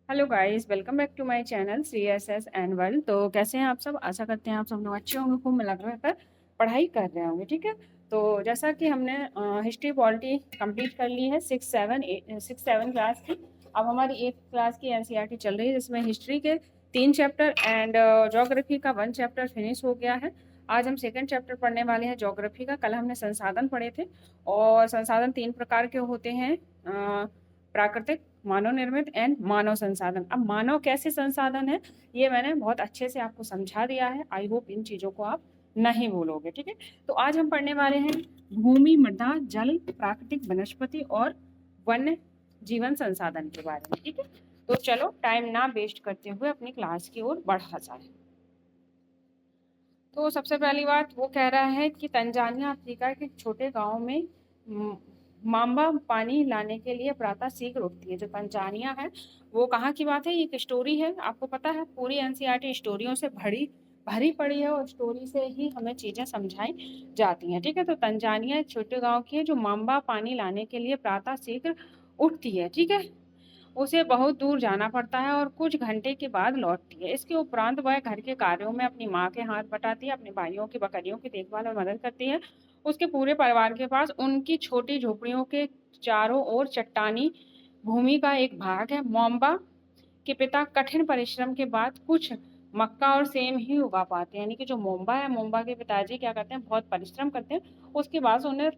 Hello guys, welcome back to my channel C S S and world. तो कैसे हैं आप सब? आशा करते हैं आप सब लोग अच्छे होंगे, खूब में लग कर पढ़ाई कर रहे होंगे। ठीक है, तो जैसा कि हमने हिस्ट्री पॉलिटी कंप्लीट कर ली है, 6 7 क्लास की। अब हमारी 8 क्लास की एनसीईआरटी चल रही है, जिसमें हिस्ट्री के 3 चैप्टर एंड ज्योग्राफी का 1 चैप्टर फिनिश हो गया है। आज हम सेकंड चैप्टर पढ़ने वाले हैं ज्योग्राफी का। कल हमने संसाधन पढ़े थे, और संसाधन 3 प्रकार के होते हैं: प्राकृतिक, मानव निर्मित एंड मानव संसाधन। अब मानव कैसे संसाधन है, ये मैंने बहुत अच्छे से आपको समझा दिया है। आई होप इन चीजों को आप नहीं भूलोगे। ठीक है, तो आज हम पढ़ने वाले हैं भूमि, मृदा, जल, प्राकृतिक, वनस्पति और वन्य जीवन संसाधन के बारे में। ठीक है, तो चलो टाइम ना वेस्ट करते हुए अपनी क्लास की ओर बढ़ा जाए। तो सबसे पहली बात वो कह रहा है कि तंजानिया अफ्रीका के छोटे गांव में माम्बा पानी लाने के लिए प्रातः शीघ्र उठती है। जो तंजानिया है वो कहाँ की बात है? ये एक स्टोरी है, आपको पता है पूरी एनसीईआरटी स्टोरियों से भरी भरी पड़ी है, और स्टोरी से ही हमें चीजें समझाई जाती हैं। ठीक है, तो तंजानिया एक छोटे गांव की है जो माम्बा पानी लाने के लिए प्रातः शीघ्र उठती है। ठीक है, उसे बहुत दूर जाना पड़ता है और कुछ घंटे के बाद लौटती है। इसके उपरांत वह घर के कार्यों में अपनी माँ के हाथ बटाती है, अपने भाइयों की बकरियों की देखभाल और मदद करती है। उसके पूरे परिवार के पास उनकी छोटी झोपड़ियों के चारों ओर चट्टानी भूमि का एक भाग है। मोम्बा के पिता कठिन परिश्रम के बाद कुछ मक्का और सेम ही उगा पाते हैं। यानी कि जो मोम्बा है, मोम्बा के पिताजी क्या करते हैं, बहुत परिश्रम करते हैं। उसके बाद उन्हें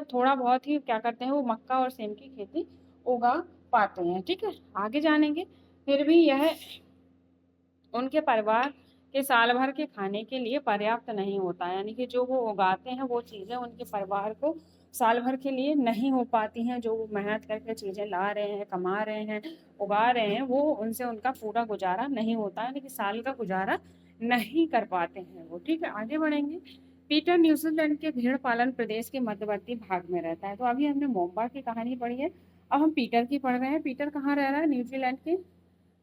थोड़ा बहुत ही क्या करते हैं, वो मक्का और सेम की खेती उगा पाते हैं। ठीक है, आगे जानेंगे। फिर भी यह उनके परिवार के साल भर के खाने के लिए पर्याप्त नहीं होता है। यानी कि जो वो उगाते हैं वो चीज़ें उनके परिवार को साल भर के लिए नहीं हो पाती हैं। जो वो मेहनत करके चीज़ें ला रहे हैं, कमा रहे हैं, उगा रहे हैं, वो उनसे उनका पूरा गुजारा नहीं होता है। यानी कि साल का गुजारा नहीं कर पाते हैं वो। ठीक है, आगे बढ़ेंगे। पीटर न्यूजीलैंड के भेड़ पालन प्रदेश के मध्यवर्ती भाग में रहता है। तो अभी हमने मोम्बा की कहानी पढ़ी है, अब हम पीटर की पढ़ रहे हैं। पीटर कहाँ रह रहा है? न्यूजीलैंड के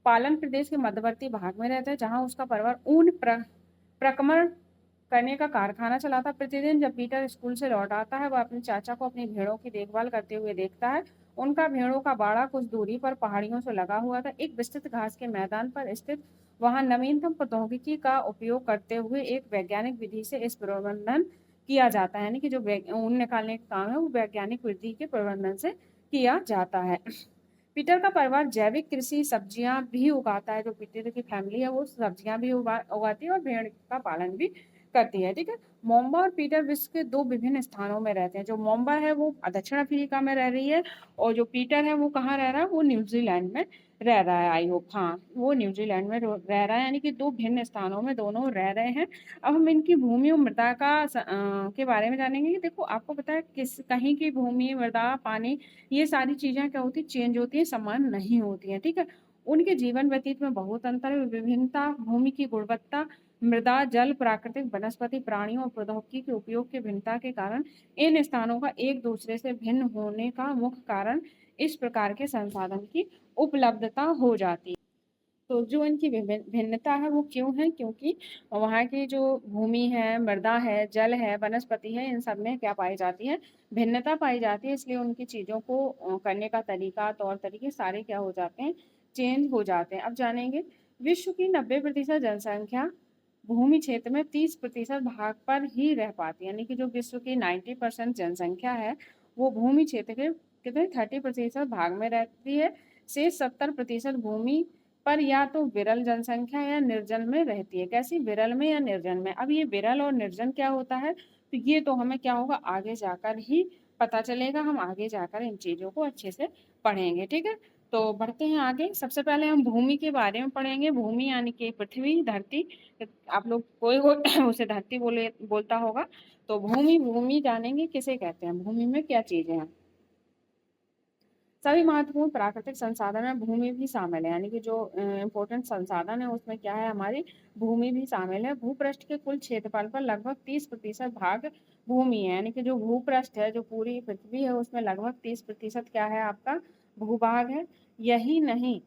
पालन प्रदेश के मध्यवर्ती भाग में रहता है, जहां उसका परिवार ऊन प्रक्रमण करने का कारखाना चलाता है। प्रतिदिन जब पीटर स्कूल से लौट आता है, वह अपने चाचा को अपनी भेड़ों की देखभाल करते हुए देखता है। उनका भेड़ों का बाड़ा कुछ दूरी पर पहाड़ियों से लगा हुआ था। एक विस्तृत घास के मैदान पर स्थित वहां नवीनतम प्रौद्योगिकी का उपयोग करते हुए एक वैज्ञानिक विधि से इस प्रबंधन किया जाता है। यानी कि जो ऊन निकालने का काम है वो वैज्ञानिक विधि के प्रबंधन से किया जाता है। पीटर का परिवार जैविक कृषि सब्जियां भी उगाता है। जो पीटर की फैमिली है वो सब्जियां भी उगाती है और भेड़ का पालन भी करती है। ठीक है, मोम्बा और पीटर विश्व के दो विभिन्न स्थानों में रहते हैं। जो मोम्बा है वो दक्षिण अफ्रीका में रह रही है, और जो पीटर है वो कहाँ रह रहा है? वो न्यूजीलैंड में रह रहा है। आई होप, हाँ, वो न्यूजीलैंड में रह रहा है। यानी कि दो भिन्न स्थानों में दोनों रह रहे हैं। अब हम इनकी भूमि और मृदा के बारे में जानेंगे। कि देखो, आपको पता है किस कहीं की भूमि, मृदा, पानी, ये सारी चीजें क्या होती, चेंज होती है, समान नहीं होती है। ठीक है, उनके जीवन व्यतीत में बहुत अंतर है। विभिन्नता भूमि की गुणवत्ता, मृदा, जल, प्राकृतिक, वनस्पति, प्राणियों और प्रौद्योगिकी के उपयोग की भिन्नता के कारण इन स्थानों का एक दूसरे से भिन्न होने का मुख्य कारण इस प्रकार के संसाधन की उपलब्धता हो जाती है। तो जो इनकी भिन्नता है वो क्यों है? क्योंकि वहाँ की जो भूमि है, मृदा है, जल है, वनस्पति है, इन सब में क्या पाई जाती है? भिन्नता पाई जाती है। इसलिए उनकी चीजों को करने का तरीका, तौर तरीके सारे क्या हो जाते हैं? चेंज हो जाते हैं। अब जानेंगे। विश्व की 90% जनसंख्या भूमि क्षेत्र में 30% भाग पर ही रह पाती है। यानी कि जो विश्व की 90% जनसंख्या है वो भूमि क्षेत्र के कितने 30% भाग में रहती है। से 70% भूमि पर या तो विरल जनसंख्या या निर्जन में रहती है। कैसी? विरल में या निर्जन में। अब ये विरल और निर्जन क्या होता है, तो ये तो हमें क्या होगा, आगे जाकर ही पता चलेगा। हम आगे जाकर इन चीजों को अच्छे से पढ़ेंगे। ठीक है, तो बढ़ते हैं आगे। सबसे पहले हम भूमि के बारे में पढ़ेंगे। भूमि यानी कि पृथ्वी, धरती। आप लोग कोई हो उसे धरती बोलता होगा। तो भूमि भूमि जानेंगे किसे कहते हैं, भूमि में क्या चीजें हैं। सभी महत्वपूर्ण प्राकृतिक संसाधन में भूमि भी शामिल है। यानी कि जो इम्पोर्टेंट संसाधन है उसमें क्या है, हमारी भूमि भी शामिल है। भूपृष्ठ के कुल क्षेत्रफल पर लगभग 30% भाग भूमि है। यानी कि जो भूपृष्ठ है, जो पूरी पृथ्वी है, उसमें लगभग 30% क्या है? आपका भूभाग है। यही नहीं,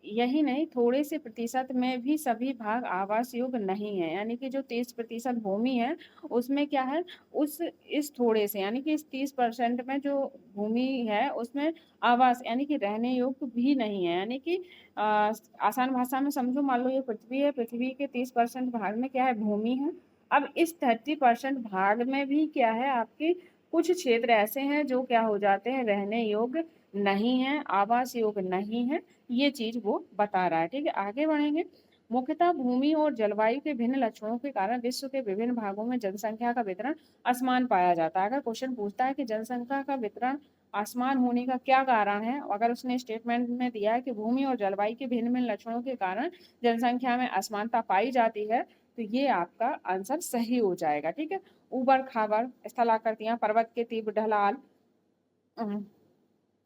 यही नहीं, थोड़े से प्रतिशत में भी सभी भाग आवास योग्य नहीं है, यानी कि जो 30% भूमि है उसमें क्या है, उस इस थोड़े से यानी कि इस 30% में जो भूमि है उसमें आवास यानी कि रहने योग्य भी नहीं है। यानी कि आसान भाषा में समझो, मान लो ये पृथ्वी है, पृथ्वी के 30% भाग में क्या है, भूमि है। अब इस 30% भाग में भी क्या है, आपके कुछ क्षेत्र ऐसे हैं जो क्या हो जाते हैं, रहने योग्य नहीं है, आवास योग्य नहीं है। ये चीज वो बता रहा है। ठीक है, आगे बढ़ेंगे। मुख्यतः भूमि और जलवायु के भिन्न लक्षणों के कारण विश्व के विभिन्न भागों में जनसंख्या का वितरण असमान पाया जाता है। अगर क्वेश्चन पूछता है कि जनसंख्या का वितरण असमान होने का क्या कारण है, अगर उसने स्टेटमेंट में दिया है कि भूमि और जलवायु के भिन्न भिन्न लक्षणों के कारण जनसंख्या में असमानता पाई जाती है, तो ये आपका आंसर सही हो जाएगा। ठीक है, ऊबड़ खाबड़ स्थलाकृतियां, पर्वत के तीव्र ढलान,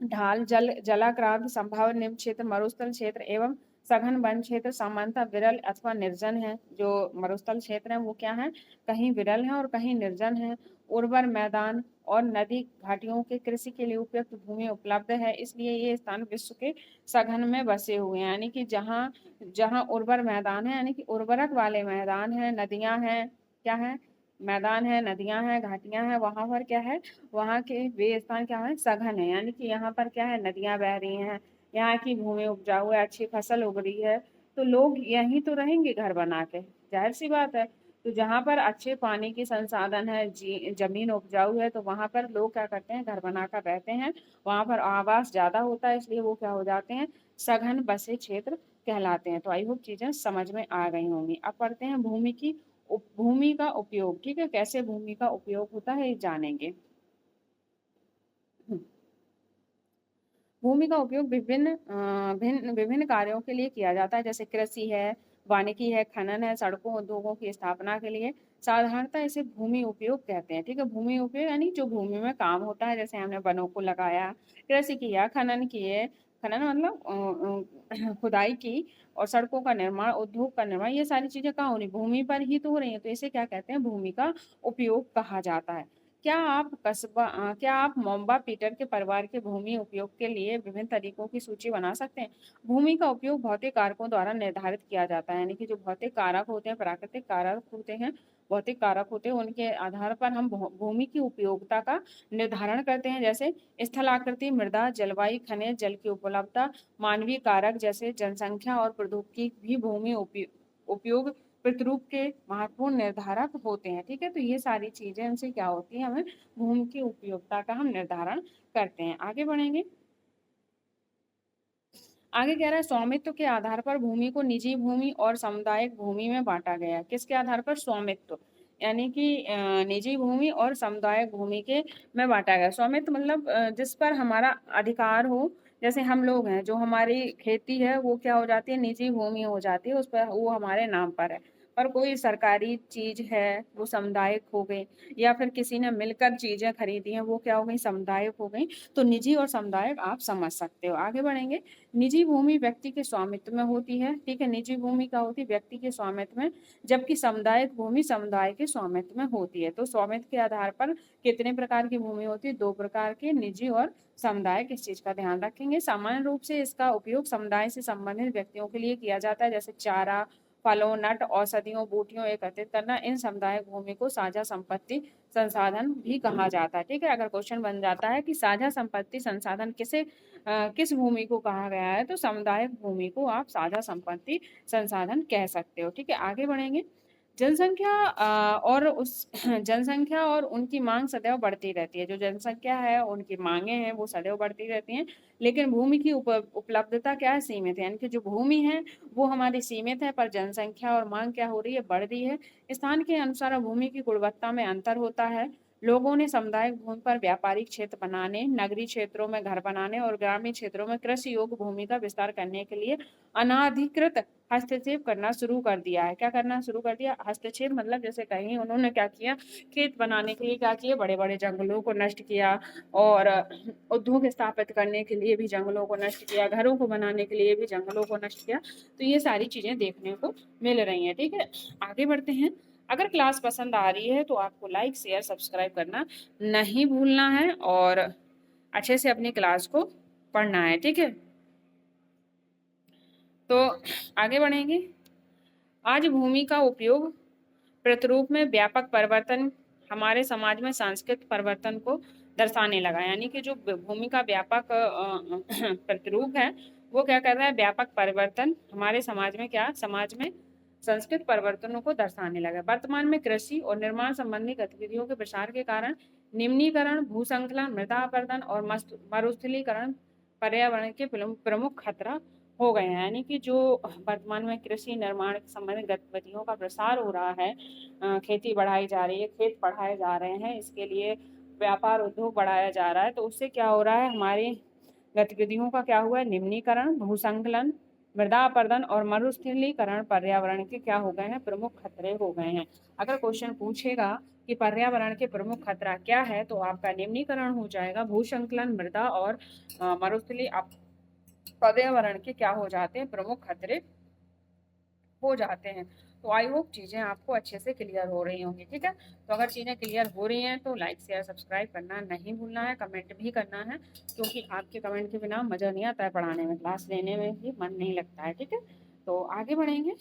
ढाल, जलाक्रांत, संभावित निम्न क्षेत्र, मरुस्थल क्षेत्र एवं सघन वन क्षेत्र सामान्यतः विरल अथवा निर्जन है। जो मरुस्थल क्षेत्र है वो क्या है, कहीं विरल है और कहीं निर्जन है। उर्वर मैदान और नदी घाटियों के कृषि के लिए उपयुक्त भूमि उपलब्ध है, इसलिए ये स्थान विश्व के सघन में बसे हुए हैं। यानी कि जहाँ जहाँ उर्वर मैदान है, यानी कि उर्वरक वाले मैदान है, नदियां हैं, क्या है, मैदान है, नदियां हैं, घाटियां हैं, वहां पर क्या है, वहाँ के वे स्थान क्या है, सघन है। यानी कि यहाँ पर क्या है, नदियां बह रही हैं, यहाँ की भूमि उपजाऊ है, अच्छी फसल उग रही है, तो लोग यहीं तो रहेंगे घर बना के, जाहिर सी बात है। तो जहाँ पर अच्छे पानी की संसाधन है, जमीन उपजाऊ है, तो वहां पर लोग क्या करते हैं, घर बनाकर रहते हैं। वहां पर आवास ज्यादा होता है, इसलिए वो क्या हो जाते हैं, सघन बसे क्षेत्र कहलाते हैं। तो आई होप चीजें समझ में आ गई होंगी। अब पढ़ते हैं भूमि का उपयोग। ठीक है, कैसे भूमि का उपयोग होता है ये जानेंगे। भूमि का उपयोग भिन्न विभिन्न कार्यों के लिए किया जाता है, जैसे कृषि है, वानिकी है, खनन है, सड़कों, उद्योगों की स्थापना के लिए। साधारणतः इसे भूमि उपयोग कहते हैं। ठीक है, भूमि उपयोग यानी जो भूमि में काम होता है, जैसे हमने वनों को लगाया, कृषि किया, खनन किए, खनन मतलब खुदाई की, और सड़कों का निर्माण, उद्योग का निर्माण, ये सारी चीजें कहाँ हो रही, भूमि पर ही तो हो रही है, तो इसे क्या कहते हैं, भूमि का उपयोग कहा जाता है। क्या आप मोम्बा पीटर के परिवार के भूमि उपयोग के लिए विभिन्न तरीकों की सूची बना सकते हैं। भूमि का उपयोग भौतिक कारकों द्वारा निर्धारित किया जाता है, यानी कि जो भौतिक कारक होते हैं, प्राकृतिक कारक होते हैं, भौतिक कारक होते हैं, उनके आधार पर हम भूमि की उपयोगिता का निर्धारण करते हैं, जैसे स्थलाकृति, मृदा, जलवायु, खनिज, जल की उपलब्धता, मानवीय कारक जैसे जनसंख्या और प्रौद्योगिकी भी भूमि उपयोग प्रतिरूप के महत्वपूर्ण निर्धारक होते हैं। ठीक है, तो ये सारी चीजें इनसे क्या होती है, हमें भूमि की उपयोगिता का हम निर्धारण करते हैं। आगे बढ़ेंगे। आगे कह रहा है, स्वामित्व के आधार पर भूमि को निजी भूमि और सामुदायिक भूमि में बांटा गया है। किसके आधार पर, स्वामित्व, यानी कि निजी भूमि और सामुदायिक भूमि के में बांटा गया। स्वामित्व मतलब जिस पर हमारा अधिकार हो, जैसे हम लोग हैं, जो हमारी खेती है वो क्या हो जाती है, निजी भूमि हो जाती है, उस पर वो हमारे नाम पर है। पर कोई सरकारी चीज है वो सामुदायिक हो गई, या फिर किसी ने मिलकर चीजें खरीदी हैं वो क्या हो गई, सामुदायिक हो गई। तो निजी और सामुदायिक आप समझ सकते हो। आगे बढ़ेंगे। निजी भूमि व्यक्ति के स्वामित्व में होती है। ठीक है, निजी भूमि क्या होती है, व्यक्ति के स्वामित्व में, जबकि सामुदायिक भूमि समुदाय के स्वामित्व में होती है। तो स्वामित्व के आधार पर कितने प्रकार की भूमि होती है, दो प्रकार की, निजी और सामुदायिक। इस चीज का ध्यान रखेंगे। सामान्य रूप से इसका उपयोग समुदाय से संबंधित व्यक्तियों के लिए किया जाता है, जैसे चारा, फलों, नट, औषधियों, बूटियों एकत्रित करना। इन सामुदायिक भूमि को साझा संपत्ति संसाधन भी कहा जाता है। ठीक है, अगर क्वेश्चन बन जाता है कि साझा संपत्ति संसाधन किस भूमि को कहा गया है, तो सामुदायिक भूमि को आप साझा संपत्ति संसाधन कह सकते हो। ठीक है, आगे बढ़ेंगे। जनसंख्या और उस जनसंख्या और उनकी मांग सदैव बढ़ती रहती है। जो जनसंख्या है, उनकी मांगे हैं, वो सदैव बढ़ती रहती हैं, लेकिन भूमि की उपलब्धता क्या है, सीमित है। यानी कि जो भूमि है वो हमारी सीमित है, पर जनसंख्या और मांग क्या हो रही है, बढ़ रही है। स्थान के अनुसार भूमि की गुणवत्ता में अंतर होता है। लोगों ने सामुदायिक भूमि पर व्यापारिक क्षेत्र बनाने, नगरीय क्षेत्रों में घर बनाने और ग्रामीण क्षेत्रों में कृषि योग्य भूमि का विस्तार करने के लिए अनाधिकृत हस्तक्षेप करना शुरू कर दिया है। क्या करना शुरू कर दिया, हस्तक्षेप मतलब जैसे कहीं उन्होंने क्या किया, खेत बनाने के लिए क्या किया, बड़े बड़े जंगलों को नष्ट किया, और उद्योग स्थापित करने के लिए भी जंगलों को नष्ट किया, घरों को बनाने के लिए भी जंगलों को नष्ट किया। तो ये सारी चीजें देखने को मिल रही हैं। ठीक है, आगे बढ़ते हैं। अगर क्लास पसंद आ रही है तो आपको लाइक, शेयर, सब्सक्राइब करना नहीं भूलना है, और अच्छे से अपनी क्लास को पढ़ना है। ठीक है, तो आगे बढ़ेंगे। आज भूमि का उपयोग प्रतिरूप में व्यापक परिवर्तन हमारे समाज में सांस्कृतिक परिवर्तन को दर्शाने लगा। यानी कि जो भूमि का व्यापक प्रतिरूप है वो क्या कर रहा है, व्यापक परिवर्तन हमारे समाज में समाज में सांस्कृतिक परिवर्तनों को दर्शाने लगा। वर्तमान में कृषि और निर्माण संबंधी गतिविधियों के प्रसार के कारण निम्नीकरण, भूसंकलन, मृदा अपरदन और मरुस्थलीकरण पर्यावरण के प्रमुख खतरा हो गए हैं। यानी कि जो वर्तमान में कृषि निर्माण संबंधित गतिविधियों का प्रसार हो रहा है, खेती बढ़ाई जा रही है, खेत बढ़ाए जा रहे हैं, इसके लिए व्यापार उद्योग बढ़ाया जा रहा है, तो उससे क्या हो रहा है, हमारी गतिविधियों का क्या हुआ है, निम्नीकरण, भूसंकलन, मृदा अपरदन और मरुस्थलीकरण पर्यावरण के क्या हो गए हैं, प्रमुख खतरे हो गए हैं। अगर क्वेश्चन पूछेगा कि पर्यावरण के प्रमुख खतरा क्या है, तो आपका निम्नीकरण हो जाएगा, भूसंकलन, मृदा और मरुस्थली पर्यावरण के क्या हो जाते हैं, प्रमुख खतरे हो जाते हैं। तो आई होप चीज़ें आपको अच्छे से क्लियर हो रही होंगी। ठीक है, तो अगर चीज़ें क्लियर हो रही हैं तो लाइक शेयर सब्सक्राइब करना नहीं भूलना है, कमेंट भी करना है, क्योंकि आपके कमेंट के बिना मज़ा नहीं आता है पढ़ाने में, क्लास लेने में भी मन नहीं लगता है। ठीक है, तो आगे बढ़ेंगे।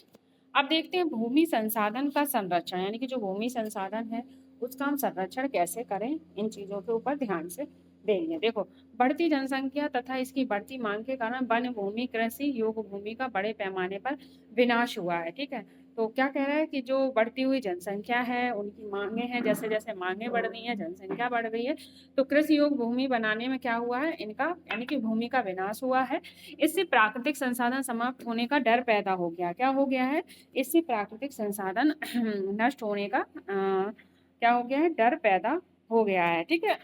अब देखते हैं भूमि संसाधन का संरक्षण, यानी कि जो भूमि संसाधन है उसका हम संरक्षण कैसे करें, इन चीज़ों के ऊपर ध्यान से देंगे। देखो, बढ़ती जनसंख्या तथा इसकी बढ़ती मांग के कारण वन भूमि, कृषि योग्य भूमि का बड़े पैमाने पर विनाश हुआ है। ठीक है, तो क्या कह रहा है कि जो बढ़ती हुई जनसंख्या है, उनकी मांगे हैं, जैसे जैसे मांगे बढ़ रही हैं, जनसंख्या बढ़ रही है, तो कृषि योग्य भूमि बनाने में क्या हुआ है, इनका यानी कि भूमि का विनाश हुआ है। इससे प्राकृतिक संसाधन समाप्त होने का डर पैदा हो गया। क्या हो गया है, इससे प्राकृतिक संसाधन नष्ट होने का क्या हो गया है, डर पैदा हो गया है। ठीक है,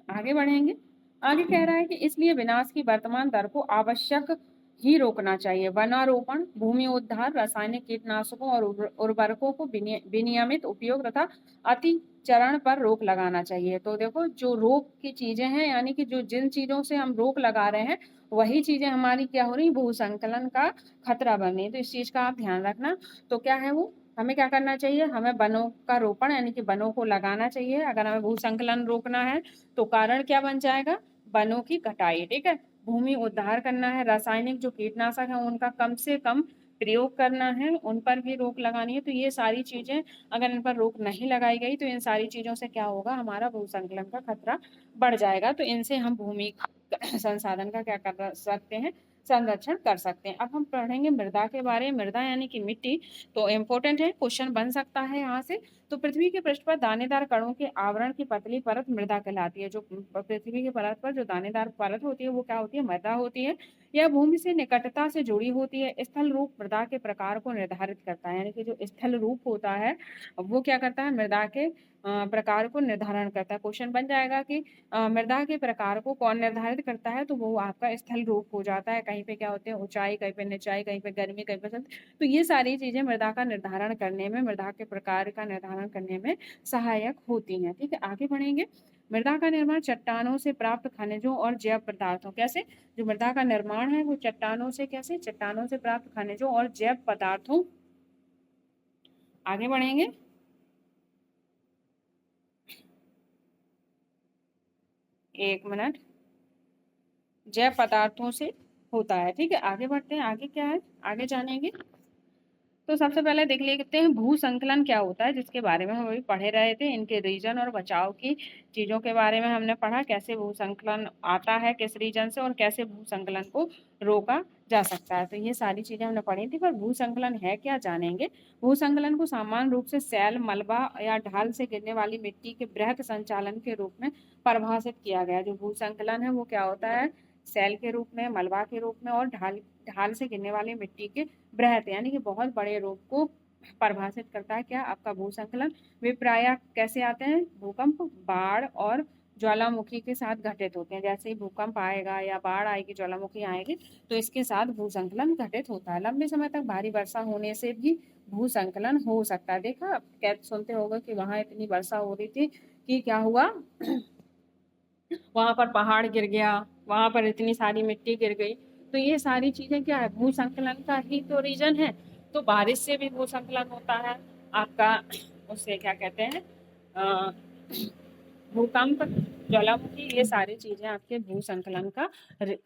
आगे बढ़ेंगे। आगे कह रहा है कि इसलिए विनाश की वर्तमान दर को आवश्यक ही रोकना चाहिए। वनारोपण, भूमि उद्धार, रासायनिक कीटनाशकों और उर्वरकों को विनियमित उपयोग तथा अतिचरण पर रोक लगाना चाहिए। तो देखो, जो रोक की चीजें हैं, यानी कि जो जिन चीजों से हम रोक लगा रहे हैं वही चीजें हमारी क्या हो रही, भूसंकलन का खतरा बन रही है। तो इस चीज का आप ध्यान रखना। तो क्या है वो, हमें क्या करना चाहिए, हमें वनों का रोपण यानी कि वनों को लगाना चाहिए। अगर हमें भूसंकलन रोकना है तो कारण क्या बन जाएगा, वनों की कटाई। ठीक है, भूमि उद्धार करना है, रासायनिक जो कीटनाशक है उनका कम से कम प्रयोग करना है, उन पर भी रोक लगानी है। तो ये सारी चीजें अगर इन पर रोक नहीं लगाई गई तो इन सारी चीजों से क्या होगा, हमारा भूसंकलन का खतरा बढ़ जाएगा। तो इनसे हम भूमि संसाधन का क्या कर सकते हैं, संरक्षण कर सकते हैं। अब हम पढ़ेंगे मृदा के बारे में। मृदा यानी कि मिट्टी, तो इम्पोर्टेंट है, क्वेश्चन बन सकता है यहाँ से। तो पृथ्वी के पृष्ठ पर दानेदार कणों के आवरण की पतली परत मृदा कहलाती है। जो पृथ्वी की परत पर जो दानेदार परत होती है वो क्या होती है, मृदा होती है। यह भूमि से निकटता से जुड़ी होती है। स्थल रूप मृदा के प्रकार को निर्धारित करता है, यानी कि जो स्थल रूप होता है वो क्या करता है, मृदा के प्रकार को निर्धारण करता है। क्वेश्चन बन जाएगा कि मृदा के प्रकार को कौन निर्धारित करता है, तो वो आपका स्थल रूप हो जाता है। कहीं पे क्या होते हैं, ऊंचाई, कहीं पे निचाई, कहीं पे गर्मी, कहीं पे सर्द। तो ये सारी चीजें मृदा का निर्धारण करने में, मृदा के प्रकार का निर्धारण करने में सहायक होती हैं। ठीक है, आगे बढ़ेंगे। मृदा का निर्माण चट्टानों से प्राप्त खनिजों और जैव पदार्थों, कैसे, जो मृदा का निर्माण है वो चट्टानों से, कैसे, चट्टानों से प्राप्त खनिजों और जैव पदार्थों, आगे बढ़ेंगे। एक मिनट, जैव पदार्थों से होता है। ठीक है, आगे बढ़ते हैं, आगे क्या है, आगे जानेंगे। तो सबसे पहले देख लेते हैं भू संकलन क्या होता है, जिसके बारे में हम अभी पढ़े रहे थे। इनके रीजन और बचाव की चीजों के बारे में हमने पढ़ा, कैसे भू संकलन आता है, किस रीजन से, और कैसे भू संकलन को रोका जा सकता है। तो ये सारी चीजें हमने पढ़ी थी। पर भू संकलन है क्या, जानेंगे। भू संकलन को सामान्य रूप से सैल, मलबा या ढाल से गिरने वाली मिट्टी के बृहद संचालन के रूप में परिभाषित किया गया। जो भू संकलन है वो क्या होता है, सैल के रूप में, मलबा के रूप में और ढाल ढाल से गिरने वाली मिट्टी के बृहद यानी कि बहुत बड़े रूप को परिभाषित करता है। क्या, आपका भूसंकलन। वे प्रायः कैसे आते हैं, भूकंप, बाढ़ और ज्वालामुखी के साथ घटित होते हैं। जैसे ही भूकंप आएगा या बाढ़ आएगी, ज्वालामुखी आएगी, तो इसके साथ भूसंकलन घटित होता है। लंबे समय तक भारी वर्षा होने से भी भूसंकलन हो सकता है। देखा, कैद सुनते होगा कि वहां इतनी वर्षा हो रही थी कि क्या हुआ, वहां पर पहाड़ गिर गया, वहां पर इतनी सारी मिट्टी गिर गई। तो ये सारी चीजें क्या है, भूसंकलन का ही तो रीजन है। तो बारिश से भी भूसंकलन होता है आपका, उससे क्या कहते हैं, भूकंप ज्वालामुखी, ये सारी चीजें आपके भूसंकलन का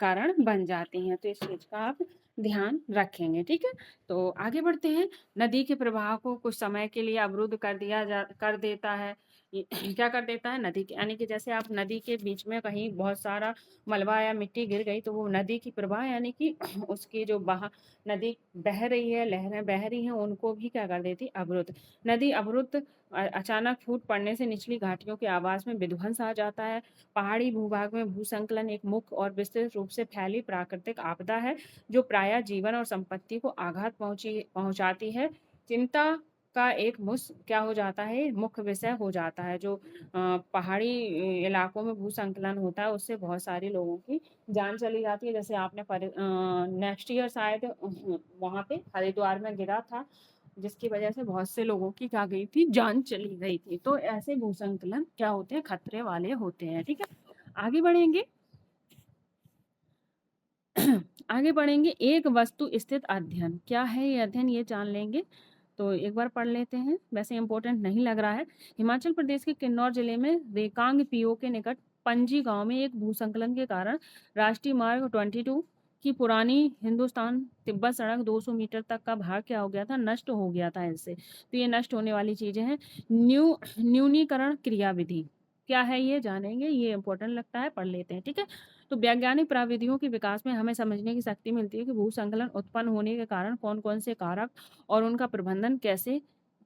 कारण बन जाती हैं। तो इस चीज का आप ध्यान रखेंगे, ठीक है। तो आगे बढ़ते हैं। नदी के प्रवाह को कुछ समय के लिए अवरुद्ध कर देता है। क्या कर देता है? नदी के, यानी कि जैसे आप नदी के बीच में कहीं बहुत सारा मलबा या मिट्टी गिर गई, तो वो नदी की प्रवाह, यानी कि उसकी जो नदी बह रही है, लहरें बह रही हैं, उनको भी क्या कर देती? अवरुद्ध। नदी अवरुद्ध अचानक फूट पड़ने से निचली घाटियों के आवास में विध्वंस आ जाता है। पहाड़ी भूभाग में भूसंकलन एक मुख्य और विस्तृत रूप से फैली प्राकृतिक आपदा है, जो प्रायः जीवन और संपत्ति को आघात पहुंचाती है। चिंता का एक क्या हो जाता है? मुख्य विषय हो जाता है। जो पहाड़ी इलाकों में भूसंकलन होता है, उससे बहुत सारे लोगों की जान चली जाती है। जैसे आपने नेक्स्ट ईयर शायद वहां पे हरिद्वार में गिरा था, जिसकी वजह से बहुत से लोगों की क्या गई थी? जान चली गई थी। तो ऐसे भूसंकलन क्या होते हैं? खतरे वाले होते हैं, ठीक है। आगे बढ़ेंगे। आगे बढ़ेंगे। एक वस्तु स्थित अध्ययन, क्या है ये अध्ययन, ये जान लेंगे। तो एक बार पढ़ लेते हैं, वैसे इंपॉर्टेंट नहीं लग रहा है। हिमाचल प्रदेश के किन्नौर जिले में रेकांग पीओ के निकट पंजी गांव में एक भूसंकलन के कारण राष्ट्रीय मार्ग 22 की पुरानी हिंदुस्तान तिब्बत सड़क 200 मीटर तक का भाग क्या हो गया था? नष्ट हो गया था इससे। तो ये नष्ट होने वाली चीजें हैं। न्यूनीकरण क्रियाविधि क्या है, ये जानेंगे। ये इंपॉर्टेंट लगता है, पढ़ लेते हैं, ठीक है। तो वैज्ञानिक प्राविधियों के विकास में हमें समझने की शक्ति मिलती है कि भूसंकलन उत्पन्न होने के कारण कौन कौन से कारक और उनका प्रबंधन कैसे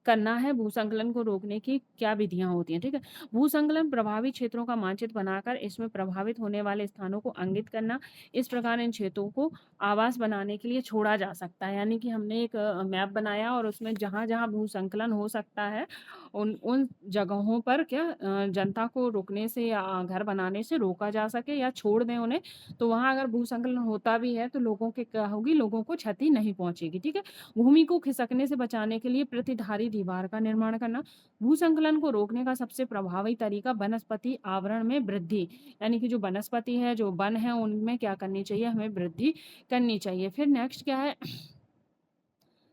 करना है। भूसंकलन को रोकने की क्या विधियां होती हैं, ठीक है। भूसंकलन प्रभावित क्षेत्रों का मानचित्र बनाकर इसमें प्रभावित होने वाले स्थानों को अंकित करना। इस प्रकार इन क्षेत्रों को आवास बनाने के लिए छोड़ा जा सकता है। यानी कि हमने एक मैप बनाया और उसमें जहां जहां भूसंकलन हो सकता है, उन उन जगहों पर क्या जनता को रुकने से या घर बनाने से रोका जा सके या छोड़ दें उन्हें। तो वहां अगर भूसंकलन होता भी है, तो लोगों के क्या होगी? लोगों को क्षति नहीं पहुंचेगी, ठीक है। भूमि को खिसकने से बचाने के लिए प्रतिधारी दीवार का निर्माण करना। भूसंकलन को रोकने का सबसे प्रभावी तरीका वनस्पति आवरण में वृद्धि, यानी कि जो वनस्पति है, जो वन है, उनमें क्या करनी चाहिए? हमें वृद्धि करनी चाहिए। फिर नेक्स्ट क्या है?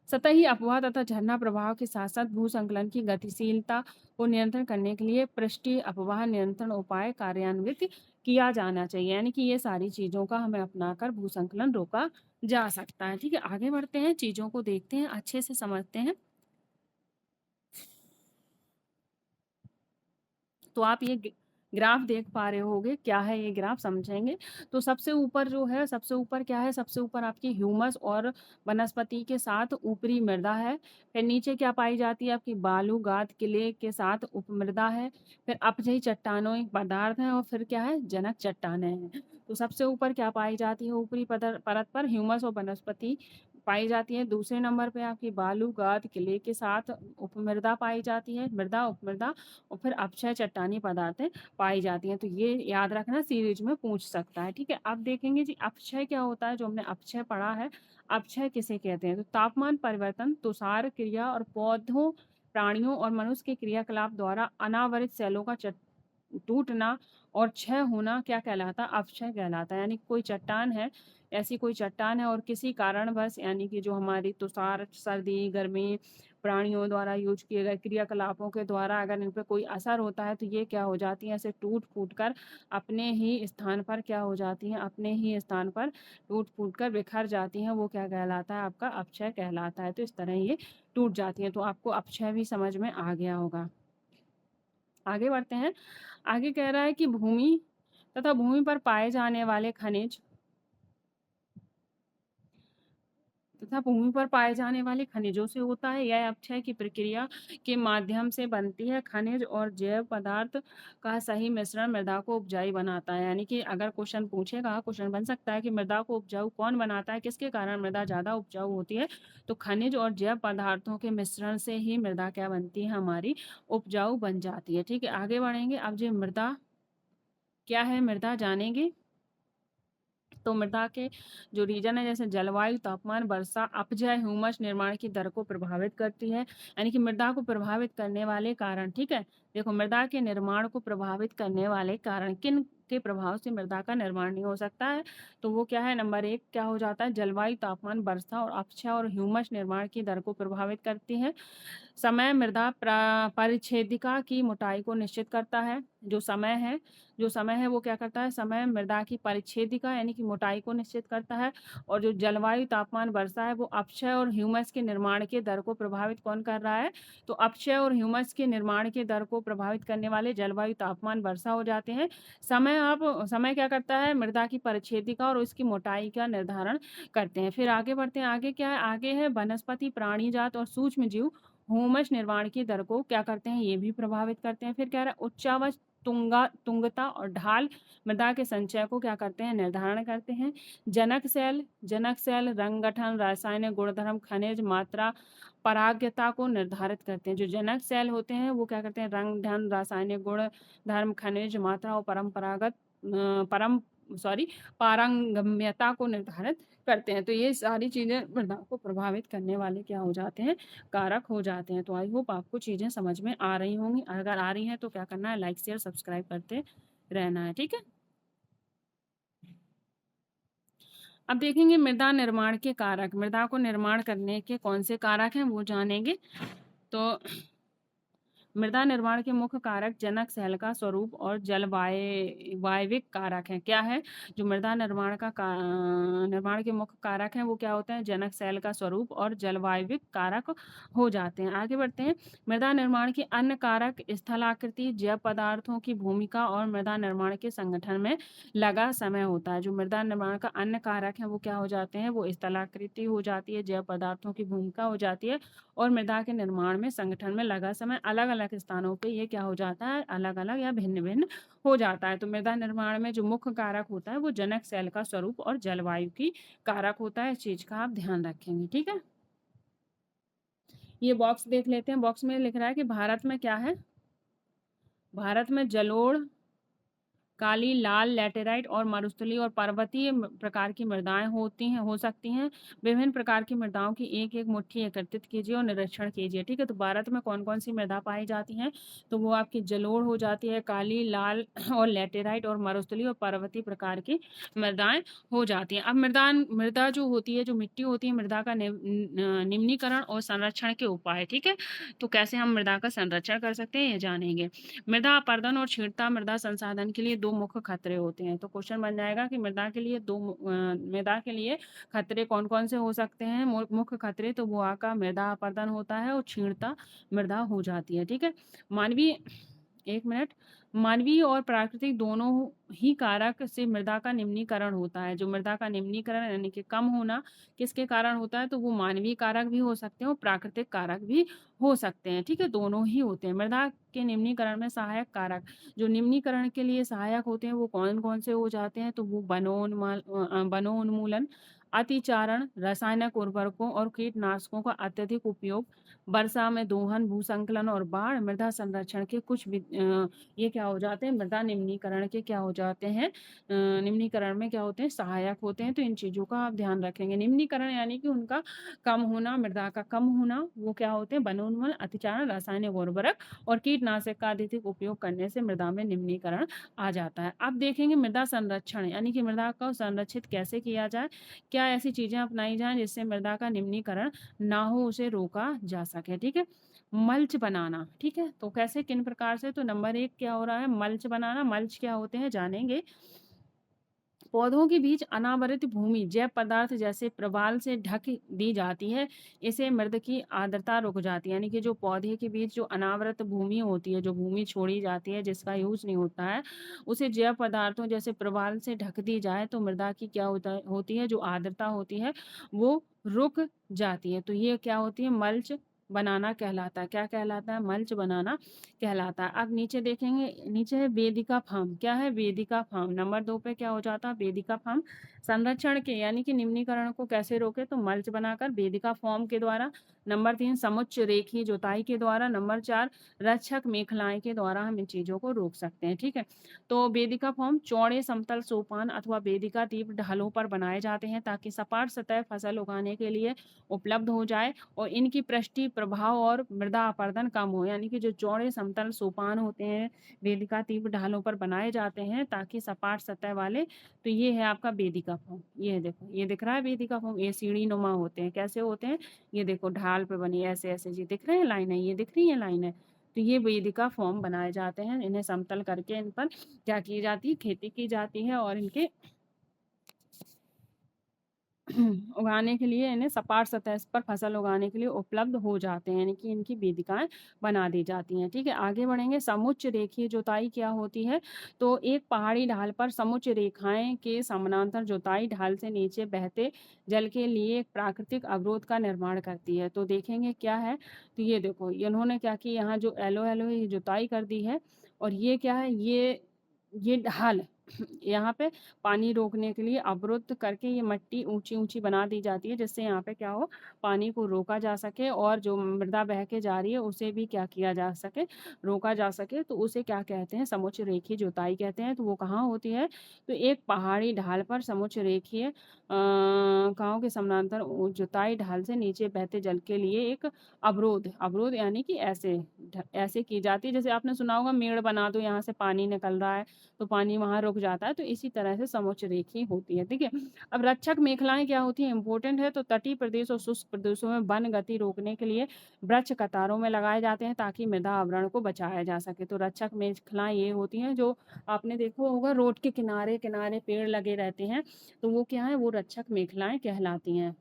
सतही अपवाह तथा झरना प्रभाव के साथ साथ भूसंकलन की गतिशीलता को नियंत्रण करने के लिए पृष्ठीय अपवाह नियंत्रण उपाय कार्यान्वित किया जाना चाहिए। यानी कि ये सारी चीजों का हमें अपनाकर भूसंकलन रोका जा सकता है, ठीक है। आगे बढ़ते हैं, चीजों को देखते हैं, अच्छे से समझते हैं। तो आप ये ग्राफ देख पा रहे होगे, क्या है ये ग्राफ, समझेंगे। तो सबसे ऊपर जो है, सबसे ऊपर क्या है? सबसे ऊपर आपकी ह्यूमस और वनस्पति के साथ ऊपरी मृदा है। फिर नीचे क्या पाई जाती है? आपकी बालू गाद किले के साथ उपमृदा है। फिर अपजयी चट्टानों एक पदार्थ है, और फिर क्या है? जनक चट्टानें हैं। तो सबसे ऊपर क्या पाई जाती है? ऊपरी परत पर ह्यूमस और वनस्पति पाई जाती है। दूसरे नंबर पे आपकी बालू गाद किले के साथ उपमृदा पाई जाती है, मृदा उपमृदा, और फिर अपक्षय चट्टानी पदार्थें पाई जाती हैं। तो ये याद रखना, सीरीज में पूछ सकता है, ठीक है। अब देखेंगे जी अपक्षय क्या होता है, जो हमने अपक्षय पढ़ा है। अपक्षय किसे कहते हैं? तो तापमान परिवर्तन, तुषार क्रिया और पौधों, प्राणियों और मनुष्य के क्रियाकलाप द्वारा अनावरित सेलों का टूटना और क्षय होना क्या कहलाता है? अपक्षय कहलाता है। यानी कोई चट्टान है, ऐसी कोई चट्टान है, और किसी कारणवश, यानी कि जो हमारी तुषार, सर्दी, गर्मी, प्राणियों द्वारा यूज किए गए क्रियाकलापों के द्वारा अगर इन पर कोई असर होता है, तो ये क्या हो जाती है? ऐसे टूट फूट कर अपने ही स्थान पर क्या हो जाती हैं? अपने ही स्थान पर टूट फूट कर बिखर जाती हैं। वो क्या कहलाता है? आपका अपक्षय कहलाता है। तो इस तरह ये टूट जाती हैं। तो आपको अपक्षय भी समझ में आ गया होगा। आगे बढ़ते हैं। आगे कह रहा है कि भूमि तथा भूमि पर पाए जाने वाले खनिज तथा भूमि पर पाए जाने वाले खनिजों से होता है। यह अपक्षय की प्रक्रिया के माध्यम से बनती है। खनिज और जैव पदार्थ का सही मिश्रण मृदा को उपजाऊ बनाता है। यानी कि अगर क्वेश्चन पूछेगा, क्वेश्चन बन सकता है कि मृदा को उपजाऊ कौन बनाता है, किसके कारण मृदा ज्यादा उपजाऊ होती है? तो खनिज और जैव पदार्थों के मिश्रण से ही मृदा क्या बनती है? हमारी उपजाऊ बन जाती है, ठीक है। आगे बढ़ेंगे। अब जो मृदा क्या है, मृदा जानेंगे। तो मृदा के जो रीजन है, जैसे जलवायु, तापमान, वर्षा, अपजय, ह्यूमस निर्माण की दर को प्रभावित करती है। यानी कि मृदा को प्रभावित करने वाले कारण, ठीक है। देखो, मृदा के निर्माण को प्रभावित करने वाले कारण, किन के प्रभाव से मृदा का निर्माण नहीं हो सकता है? तो वो क्या है? नंबर 1 क्या हो जाता है? जलवायु, तापमान, वर्षा और अपक्षय और ह्यूमस निर्माण की दर को प्रभावित करती है। समय मृदा परिच्छेदिका की मोटाई को निश्चित करता है। जो समय है वो क्या करता है, समय मृदा की परिच्छेदिका यानी कि मोटाई को निश्चित करता है। और जो जलवायु, तापमान, वर्षा है वो अपक्षय और ह्यूमस के निर्माण के दर को प्रभावित कौन कर रहा है, तो अपक्षय और ह्यूमस के निर्माण के दर को प्रभावित करने वाले जलवायु, तापमान, वर्षा हो जाते हैं। समय क्या करता है, मृदा की परिच्छेदिका और उसकी मोटाई का निर्धारण करते हैं। फिर आगे बढ़ते हैं, आगे क्या है, आगे है वनस्पति, प्राणीजात और सूक्ष्म जीव ह्यूमस निर्माण की दर को क्या करते हैं, ये भी प्रभावित करते हैं। फिर क्या रहा, उच्चावच, तुंगता और ढाल मृदा के संचय को क्या करते हैं, निर्धारण करते हैं। जनक सेल रंग गठन, रासायनिक गुणधर्म, खनिज मात्रा, पराग्यता को निर्धारित करते हैं। जो जनक सेल होते हैं वो क्या करते हैं, रंग ढंग, रासायनिक गुण धर्म, खनिज मात्रा और पारंगम्यता को निर्धारित करते हैं। तो ये सारी चीजें मृदा को प्रभावित करने वाले क्या हो जाते हैं, कारक हो जाते हैं। तो आई होप आपको चीजें समझ में आ रही होंगी। अगर आ रही हैं तो क्या करना है, लाइक शेयर सब्सक्राइब करते रहना है, ठीक है। अब देखेंगे मृदा निर्माण के कारक। मृदा को निर्माण करने के कौन से कारक हैं वो जानेंगे। तो मृदा निर्माण के मुख्य कारक जनक सेल का स्वरूप और जलवायविक कारक हैं। क्या है, जो मृदा निर्माण के मुख्य कारक हैं वो क्या होते हैं, जनक सेल का स्वरूप और जलवायविक कारक हो जाते हैं। आगे बढ़ते हैं, मृदा निर्माण के अन्य कारक स्थलाकृति, जैव पदार्थों की भूमिका और मृदा निर्माण के संगठन में लगा समय होता है। जो मृदा निर्माण का अन्य कारक है वो क्या हो जाते हैं, वो स्थलाकृति हो जाती है, जैव पदार्थों की भूमिका हो जाती है और मृदा के निर्माण में संगठन में लगा समय अलग अलग स्थानों पे ये क्या हो जाता है, अलग अलग या भिन्न भिन्न हो जाता है। तो मृदा निर्माण में जो मुख्य कारक होता है वो जनक सेल का स्वरूप और जलवायु की कारक होता है। इस चीज का आप ध्यान रखेंगे, ठीक है। ये बॉक्स देख लेते हैं। बॉक्स में लिख रहा है कि भारत में क्या है, भारत में जलोढ़, काली, लाल, लैटेराइट और मरुस्थलीय और पर्वतीय प्रकार की मृदाएं हो सकती हैं। विभिन्न प्रकार की मृदाओं की एक एक मुट्ठी एकत्रित कीजिए और निरीक्षण कीजिए, ठीक है। तो भारत में कौन कौन सी मृदा पाई जाती हैं, तो वो आपकी जलोढ़ हो जाती है, काली, लाल और लैटेराइट और मरुस्थलीय और पर्वतीय प्रकार की मृदाएं हो जाती हैं। अब मृदा जो होती है, जो मिट्टी होती है, मृदा का निम्नीकरण और संरक्षण के उपाय, ठीक है। तो कैसे हम मृदा का संरक्षण कर सकते हैं ये जानेंगे। मृदा अपरदन और छींटता मृदा संसाधन के लिए दो मुख्य खतरे होते हैं। तो क्वेश्चन बन जाएगा कि मृदा के लिए खतरे कौन कौन से हो सकते हैं, मुख्य खतरे। तो वो आपका मृदा अपरदन होता है और छींटता मृदा हो जाती है, ठीक है। मानवीय और प्राकृतिक दोनों ही कारक से मृदा का निम्नीकरण होता है। जो मृदा का निम्नीकरण यानी कि कम होना किसके कारण होता है, तो वो मानवीय कारक भी हो सकते हैं और प्राकृतिक कारक भी हो सकते हैं, ठीक है। दोनों ही होते हैं। मृदा के निम्नीकरण में सहायक कारक जो निम्नीकरण के लिए सहायक होते हैं वो कौन कौन से हो जाते हैं, तो वो वनोन्मूलन, अतिचारण, रासायनिक उर्वरकों और कीटनाशकों का अत्यधिक उपयोग, वर्षा में दोहन, भूसंकलन और बाढ़ मृदा संरक्षण के ये क्या हो जाते हैं, मृदा निम्नीकरण के क्या हो जाते हैं, निम्नीकरण में क्या होते हैं, सहायक होते हैं। तो इन चीजों का आप ध्यान रखेंगे। निम्नीकरण यानी कि उनका कम होना, मृदा का कम होना, वो क्या होते हैं, वनोन्मूलन, अतिचारण, रासायनिक उर्वरक और कीटनाशक का अधिक उपयोग करने से मृदा में निम्नीकरण आ जाता है। अब देखेंगे मृदा संरक्षण यानी कि मृदा को संरक्षित कैसे किया जाए, क्या ऐसी चीजें अपनाई जाएं जिससे मृदा का निम्नीकरण ना हो, उसे रोका जा सके, ठीक है। मल्च बनाना, ठीक है। तो कैसे, किन प्रकार से, तो नंबर 1 क्या हो रहा है, मल्च बनाना। मल्च क्या होते हैं जानेंगे। पौधों के बीच अनावृत भूमि जैव पदार्थ जैसे प्रवाल से ढक दी जाती है, इसे मृदा की आर्द्रता रुक जाती है। यानी कि जो पौधे के बीच जो अनावृत भूमि होती है, जो भूमि छोड़ी जाती है जिसका यूज नहीं होता है, उसे जैव पदार्थों जैसे प्रवाल से ढक दी जाए तो मृदा की क्या होती है, जो आर्द्रता होती है वो रुक जाती है। तो ये क्या होती है, मल्च बनाना कहलाता है। क्या कहलाता है, मल्च बनाना कहलाता है। अब नीचे देखेंगे, नीचे है वेदिका फार्म। क्या है, वेदिका फार्म। नंबर 2 पे क्या हो जाता है, वेदिका फार्म। संरक्षण के यानी कि निम्नीकरण को कैसे रोके, तो मल्च बनाकर, वेदिका फॉर्म के द्वारा। नंबर 3 समुच्च रेखीय जुताई के द्वारा। नंबर 4 रक्षक मेखलाएं के द्वारा हम इन चीजों को रोक सकते हैं, ठीक है। तो वेदिका फॉर्म चौड़े समतल सोपान अथवा वेदिका तीव्र ढालों पर बनाए जाते हैं ताकि सपाट सतह फसल उगाने के लिए उपलब्ध हो जाए और इनकी पृष्ठीय प्रभाव और मृदा अपरदन कम हो। यानी कि जो चौड़े समतल सोपान होते हैं वेदिका तीव्र ढालों पर बनाए जाते हैं ताकि सपाट सतह वाले। तो ये है आपका वेदिका फॉर्म। ये देखो, ये दिख रहा है वेदिका फॉर्म। ये सीढ़ी नुमा होते हैं। कैसे होते हैं, ये देखो ढाल पे बनी ऐसे ऐसे, जी दिख रहे हैं लाइन है, ये दिख रही है लाइन है। तो ये वेदिका फॉर्म बनाए जाते हैं, इन्हें समतल करके इन पर क्या की जाती है, खेती की जाती है और इनके उगाने के लिए इन्हें सपाट सतह पर फसल उगाने के लिए उपलब्ध हो जाते हैं, यानी कि इनकी वेदिकाएं बना दी जाती हैं। ठीक है, आगे बढ़ेंगे। समुच्च रेखीय जुताई क्या होती है? तो एक पहाड़ी ढाल पर समुच्च रेखाएं के समानांतर जुताई ढाल से नीचे बहते जल के लिए एक प्राकृतिक अवरोध का निर्माण करती है। तो देखेंगे क्या है। तो ये देखो, इन्होंने क्या की, यहाँ जो एलो एलो ये जुताई कर दी है और ये क्या है, ये ढाल यहाँ पे पानी रोकने के लिए अवरुद्ध करके ये मिट्टी ऊंची ऊंची बना दी जाती है, जिससे यहाँ पे क्या हो, पानी को रोका जा सके और जो मृदा बह के जा रही है उसे भी क्या किया जा सके, रोका जा सके। तो उसे क्या कहते हैं, समुच्च रेखीय जुताई कहते हैं। तो वो कहाँ होती है? तो एक पहाड़ी ढाल पर समुच्च रेखीय गांव के समानांतर जुताई ढाल से नीचे बहते जल के लिए एक अवरोध, अवरोध यानी कि ऐसे की जाती है, जैसे आपने सुना होगा मेड़ बना दो, यहाँ से पानी निकल रहा है तो पानी वहां रुक जाता है, तो इसी तरह से समुच्च रेखी होती है। ठीक है, अब रक्षक मेखलाएं क्या होती हैं, इंपॉर्टेंट है। तो तटीय प्रदेश और शुष्क प्रदेशों में वन गति रोकने के लिए वृक्ष कतारों में लगाए जाते हैं ताकि मृदा आवरण को बचाया जा सके। तो रक्षक मेखलाएं ये होती हैं, जो आपने देखा होगा रोड के किनारे किनारे पेड़ लगे रहते हैं, तो वो क्या है, वो रक्षक मेखलाएं कहलाती हैं।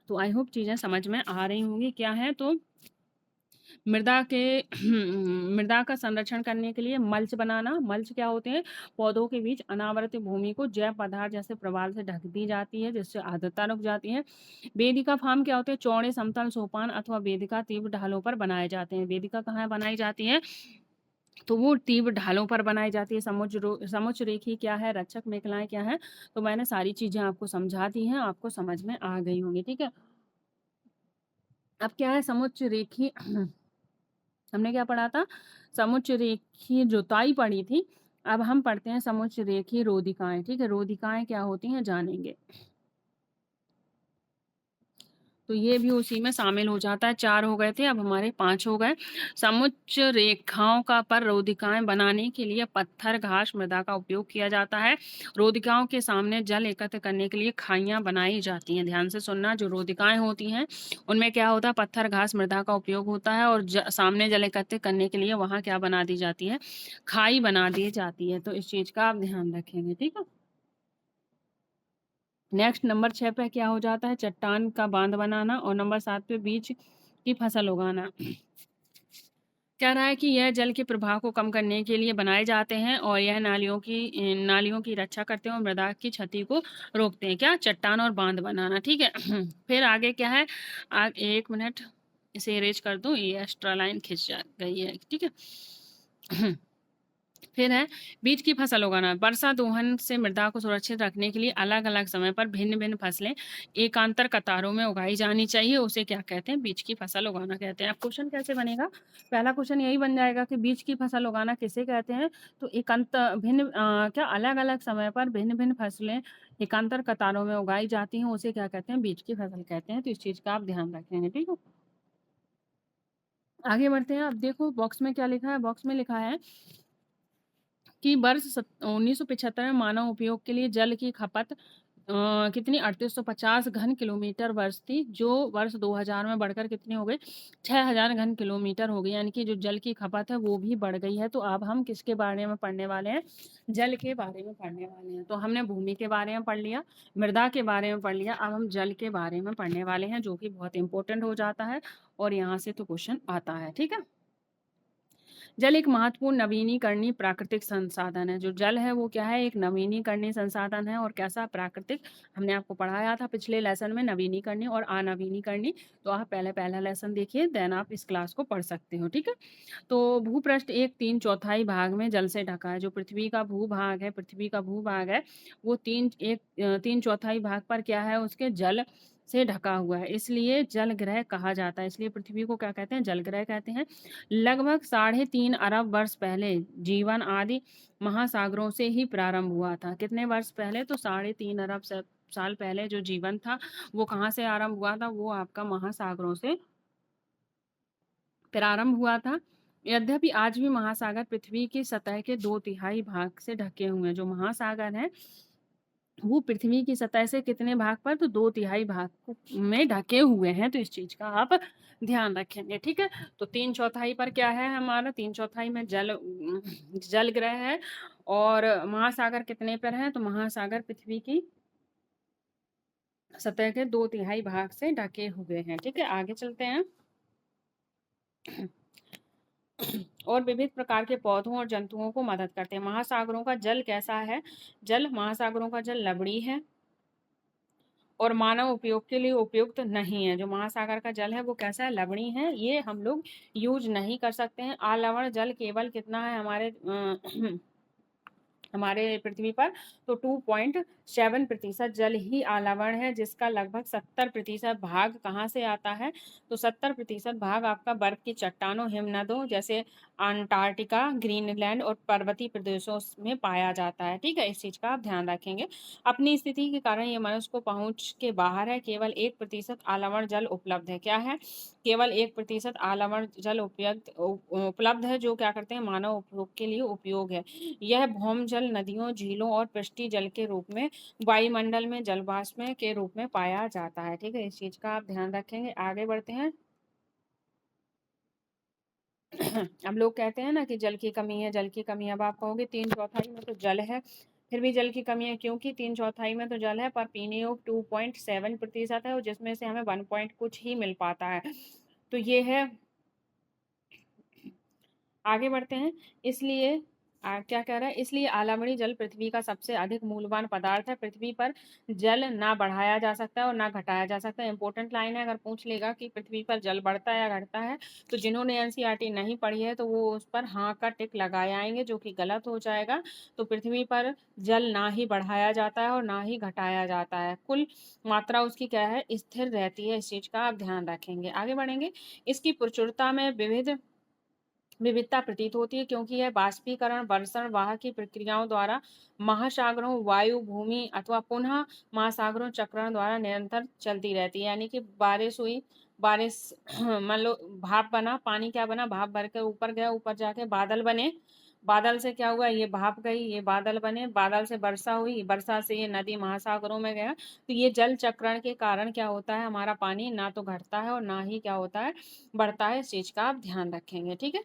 तो आई होप चीजें समझ में आ रही होंगी क्या है। तो मृदा के मृदा का संरक्षण करने के लिए मल्च बनाना। मल्च क्या होते हैं, पौधों के बीच अनावृत भूमि को जैव पदार्थ जैसे प्रवाल से ढक दी जाती है, जिससे आर्द्रता रुक जाती है। वेदिका फार्म क्या होते हैं, चौड़े समतल सोपान अथवा वेदिका तीव्र ढालों पर बनाए जाते हैं। वेदिका कहाँ बनाई जाती है, तो वो तीव्र ढालों पर बनाई जाती है। समुच्च रेखी क्या है, रक्षक मेखलाएं क्या है। तो मैंने सारी चीजें आपको समझा दी हैं, आपको समझ में आ गई होंगी। ठीक है, अब क्या है समुच्च रेखी हमने क्या पढ़ा था, समुच्च रेखीय जुताई पढ़ी थी। अब हम पढ़ते हैं समुच्च रेखीय रोधिकाएं। ठीक है, रोधिकाएं क्या होती हैं जानेंगे। तो ये भी उसी में शामिल हो जाता है। 4 हो गए थे, अब हमारे 5 हो गए। समुच्च रेखाओं का पर रोधिकाएं बनाने के लिए पत्थर घास मृदा का उपयोग किया जाता है। रोधिकाओं के सामने जल एकत्र करने के लिए खाइयां बनाई जाती हैं। ध्यान से सुनना, जो रोधिकाएं होती हैं उनमें क्या होता है, पत्थर घास मृदा का उपयोग होता है और सामने जल एकत्र करने के लिए वहां क्या बना दी जाती है, खाई बना दी जाती है। तो इस चीज का आप ध्यान रखेंगे। ठीक है, नेक्स्ट नंबर 6 पे क्या हो जाता है, चट्टान का बांध बनाना। और नंबर 7 पे बीज की फसल उगाना। कह रहा है कि यह जल के प्रवाह को कम करने के लिए बनाए जाते हैं और यह नालियों की रक्षा करते हैं और मृदा की क्षति को रोकते हैं। क्या, चट्टान और बांध बनाना। ठीक है फिर आगे क्या है, एक मिनट इसे इरेज कर दूं, ये एक्स्ट्रा लाइन खिंच जा गई है। ठीक है फिर है बीज की फसल उगाना। वर्षा दोहन से मृदा को सुरक्षित रखने के लिए अलग अलग समय पर भिन्न भिन्न फसलें एकांतर कतारों में उगाई जानी चाहिए, उसे क्या कहते हैं, बीज की फसल उगाना कहते हैं। अब क्वेश्चन कैसे बनेगा, पहला क्वेश्चन यही बन जाएगा कि बीज की फसल उगाना किसे कहते हैं। तो क्या अलग अलग समय पर भिन्न भिन्न फसलें एकांतर कतारों में उगाई जाती हैं, उसे क्या कहते हैं, बीज की फसल कहते हैं। तो इस चीज का आप ध्यान रखेंगे। ठीक है, आगे बढ़ते हैं। अब देखो बॉक्स में क्या लिखा है, बॉक्स में लिखा है कि वर्ष 1975 में मानव उपयोग के लिए जल की खपत कितनी 3850 घन किलोमीटर वर्ष थी, जो वर्ष 2000 में बढ़कर कितनी हो गई, 6000 घन किलोमीटर हो गई। यानी कि जो जल की खपत है वो भी बढ़ गई है। तो अब हम किसके बारे में पढ़ने वाले हैं, जल के बारे में पढ़ने वाले हैं। तो हमने भूमि के बारे में पढ़ लिया, मृदा के बारे में पढ़ लिया, अब हम जल के बारे में पढ़ने वाले हैं, जो कि बहुत इंपॉर्टेंट हो जाता है और यहाँ से तो क्वेश्चन आता है। ठीक है, जल एक महत्वपूर्ण नवीनीकरणीय प्राकृतिक संसाधन है। जो जल है वो क्या है, एक नवीनीकरणीय संसाधन है। और कैसा, प्राकृतिक। हमने आपको पढ़ाया था पिछले लेसन में नवीनीकरणीय और अनवीनीकरणीय। तो आप पहला लेसन देखिए, देन आप इस क्लास को पढ़ सकते हो। ठीक है, तो भूपृष्ठ एक 3/4 भाग में जल से ढका है। जो पृथ्वी का भूभाग है, पृथ्वी का भूभाग है वो 3/4 भाग पर क्या है, उसके जल से ढका हुआ है, इसलिए जल ग्रह कहा जाता है। इसलिए पृथ्वी को क्या कहते हैं, जल ग्रह कहते हैं। लगभग 3.5 अरब वर्ष पहले जीवन आदि महासागरों से ही प्रारंभ हुआ था। कितने वर्ष पहले, तो 3.5 अरब साल पहले जो जीवन था वो कहाँ से आरंभ हुआ था, वो आपका महासागरों से प्रारंभ हुआ था। यद्यपि आज भी महासागर पृथ्वी की सतह के 2/3 भाग से ढके हुए हैं। जो महासागर हैं वो पृथ्वी की सतह से कितने भाग पर, तो 2/3 भाग में ढके हुए हैं। तो इस चीज का आप ध्यान रखेंगे, ठीक है। तो 3/4 पर क्या है हमारा, 3/4 में जल ग्रह है। और महासागर कितने पर है, तो महासागर पृथ्वी की सतह के 2/3 भाग से ढके हुए हैं, ठीक है। आगे चलते हैं। और विविध प्रकार के पौधों और जंतुओं को मदद करते हैं। महासागरों का जल कैसा है, महासागरों का जल लवणीय है और मानव उपयोग के लिए उपयुक्त नहीं है। जो महासागर का जल है वो कैसा है, लवणीय है, ये हम लोग यूज नहीं कर सकते हैं। आलवण जल केवल कितना है हमारे पृथ्वी पर, तो 2.7% जल ही आलवण है, जिसका लगभग 70% भाग कहाँ से आता है, तो 70% भाग आपका बर्फ की चट्टानों, हिमनदों जैसे अंटार्कटिका, ग्रीनलैंड और पर्वतीय प्रदेशों में पाया जाता है, ठीक है। इस चीज का आप ध्यान रखेंगे। अपनी स्थिति के कारण ये मनुष्य को पहुंच के बाहर है। केवल 1% आलवण जल उपलब्ध है। क्या है, केवल 1% आलवण जल उपलब्ध है, जो क्या करते हैं, मानव उपयोग के लिए उपयोग है। यह भौम जल नदियों, झीलों और पृष्ठीय जल के रूप में, वायुमंडल में जलवाष्प के रूप में पाया जाता है, ठीक है। इस चीज का आप ध्यान रखेंगे। आगे बढ़ते हैं। अब लोग कहते हैं ना कि जल की कमी है, जल की कमी है। अब आप कहोगे 3/4 में तो जल है, फिर भी जल की कमी है, क्योंकि 3/4 में तो जल है पर पीने योग्य 2.7% है, और जिसमें से हमें 1 पॉइंट कुछ ही मिल पाता है। तो ये है। आगे बढ़ते हैं। इसलिए क्या कह रहा है, इसलिए आलवणी जल पृथ्वी का सबसे अधिक मूल्यवान पदार्थ है। पृथ्वी पर जल ना बढ़ाया जा सकता है और ना घटाया जा सकता है। इंपॉर्टेंट लाइन है, अगर पूछ लेगा कि पृथ्वी पर जल बढ़ता है या घटता है, तो जिन्होंने एनसीईआरटी नहीं पढ़ी है तो वो उस पर हाँ का टिक लगाए आएंगे, जो कि गलत हो जाएगा। तो पृथ्वी पर जल ना ही बढ़ाया जाता है और ना ही घटाया जाता है। कुल मात्रा उसकी क्या है, स्थिर रहती है। इस चीज का आप ध्यान रखेंगे। आगे बढ़ेंगे। इसकी प्रचुरता में विविधता प्रतीत होती है, क्योंकि यह बाष्पीकरण, वर्षण, वाह की प्रक्रियाओं द्वारा महासागरों, वायु, भूमि अथवा पुनः महासागरों चक्रण द्वारा निरंतर चलती रहती है। यानी कि बारिश हुई, बारिश मान लो भाप बना, पानी क्या बना, भाप भर के ऊपर गया, ऊपर जाके बादल बने, बादल से क्या हुआ, ये भाप गई, ये बादल बने, बादल से वर्षा हुई, वर्षा से ये नदी महासागरों में गया। तो ये जल चक्रण के कारण क्या होता है, हमारा पानी ना तो घटता है और ना ही क्या होता है, बढ़ता है। इस चीज का आप ध्यान रखेंगे, ठीक है।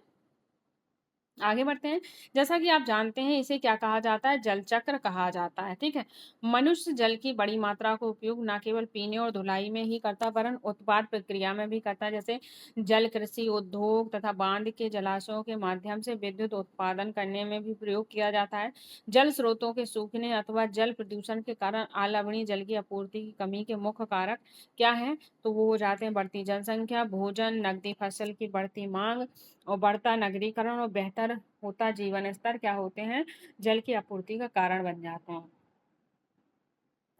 आगे बढ़ते हैं। जैसा कि आप जानते हैं, इसे क्या कहा जाता है, जल चक्र कहा जाता है, ठीक है। मनुष्य जल की बड़ी मात्रा का उपयोग न केवल पीने और धुलाई में ही करता, वरन उत्पाद प्रक्रिया में भी करता है। जैसे जल कृषि, उद्योग तथा बांध के जलाशयों के माध्यम से विद्युत उत्पादन करने में भी प्रयोग किया जाता है। जल स्रोतों के सूखने अथवा जल प्रदूषण के कारण अलवणीय जल की आपूर्ति की कमी के मुख्य कारक क्या है, तो वो हो जाते हैं बढ़ती जनसंख्या, भोजन, नकदी फसल की बढ़ती मांग और बढ़ता नगरीकरण और बेहतर होता जीवन स्तर क्या होते हैं, जल की आपूर्ति का कारण बन जाते हैं।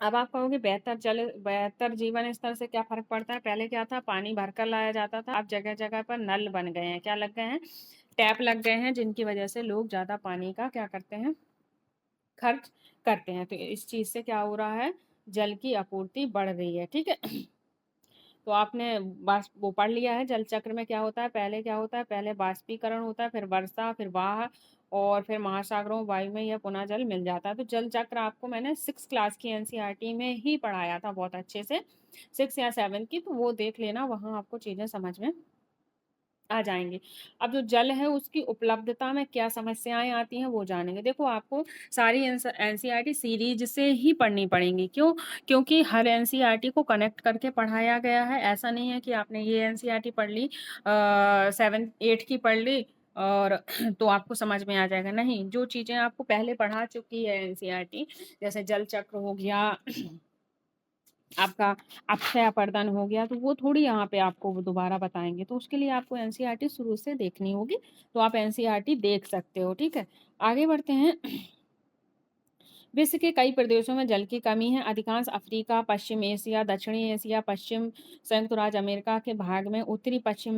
अब आप कहोगे बेहतर जीवन स्तर से क्या फर्क पड़ता है। पहले क्या था, पानी भरकर लाया जाता था, अब जगह जगह पर नल बन गए हैं, क्या लग गए हैं, टैप लग गए हैं, जिनकी वजह से लोग ज्यादा पानी का क्या करते हैं, खर्च करते हैं। तो इस चीज से क्या हो रहा है, जल की आपूर्ति बढ़ रही है, ठीक है। तो आपने वो पढ़ लिया है, जल चक्र में क्या होता है, पहले क्या होता है, पहले बाष्पीकरण होता है, फिर वर्षा, फिर वाह, और फिर महासागरों, वायु में यह पुनः जल मिल जाता है। तो जल चक्र आपको मैंने 6 क्लास की एनसीईआरटी में ही पढ़ाया था बहुत अच्छे से, 6 या 7 की, तो वो देख लेना, वहाँ आपको चीजें समझ में आ जाएंगे। अब जो जल है उसकी उपलब्धता में क्या समस्याएं आती हैं वो जानेंगे। देखो, आपको सारी एनसीईआरटी सीरीज से ही पढ़नी पड़ेंगी। क्यों, क्योंकि हर एनसीईआरटी को कनेक्ट करके पढ़ाया गया है। ऐसा नहीं है कि आपने ये एनसीईआरटी पढ़ ली, 7 8 की पढ़ ली और तो आपको समझ में आ जाएगा, नहीं। जो चीजें आपको पहले पढ़ा चुकी है एनसीईआरटी, जैसे जल चक्र हो गया, आपका अक्षय अपर्दन हो गया, तो वो थोड़ी यहाँ पे आपको वो दोबारा बताएंगे। तो उसके लिए आपको एनसीईआरटी शुरू से देखनी होगी। तो आप एनसीईआरटी देख सकते हो, ठीक है। आगे बढ़ते हैं। विश्व के कई प्रदेशों में जल की कमी है। अधिकांश अफ्रीका, पश्चिम एशिया, दक्षिणी एशिया, पश्चिम संयुक्त राज्य अमेरिका के भाग में, उत्तरी पश्चिम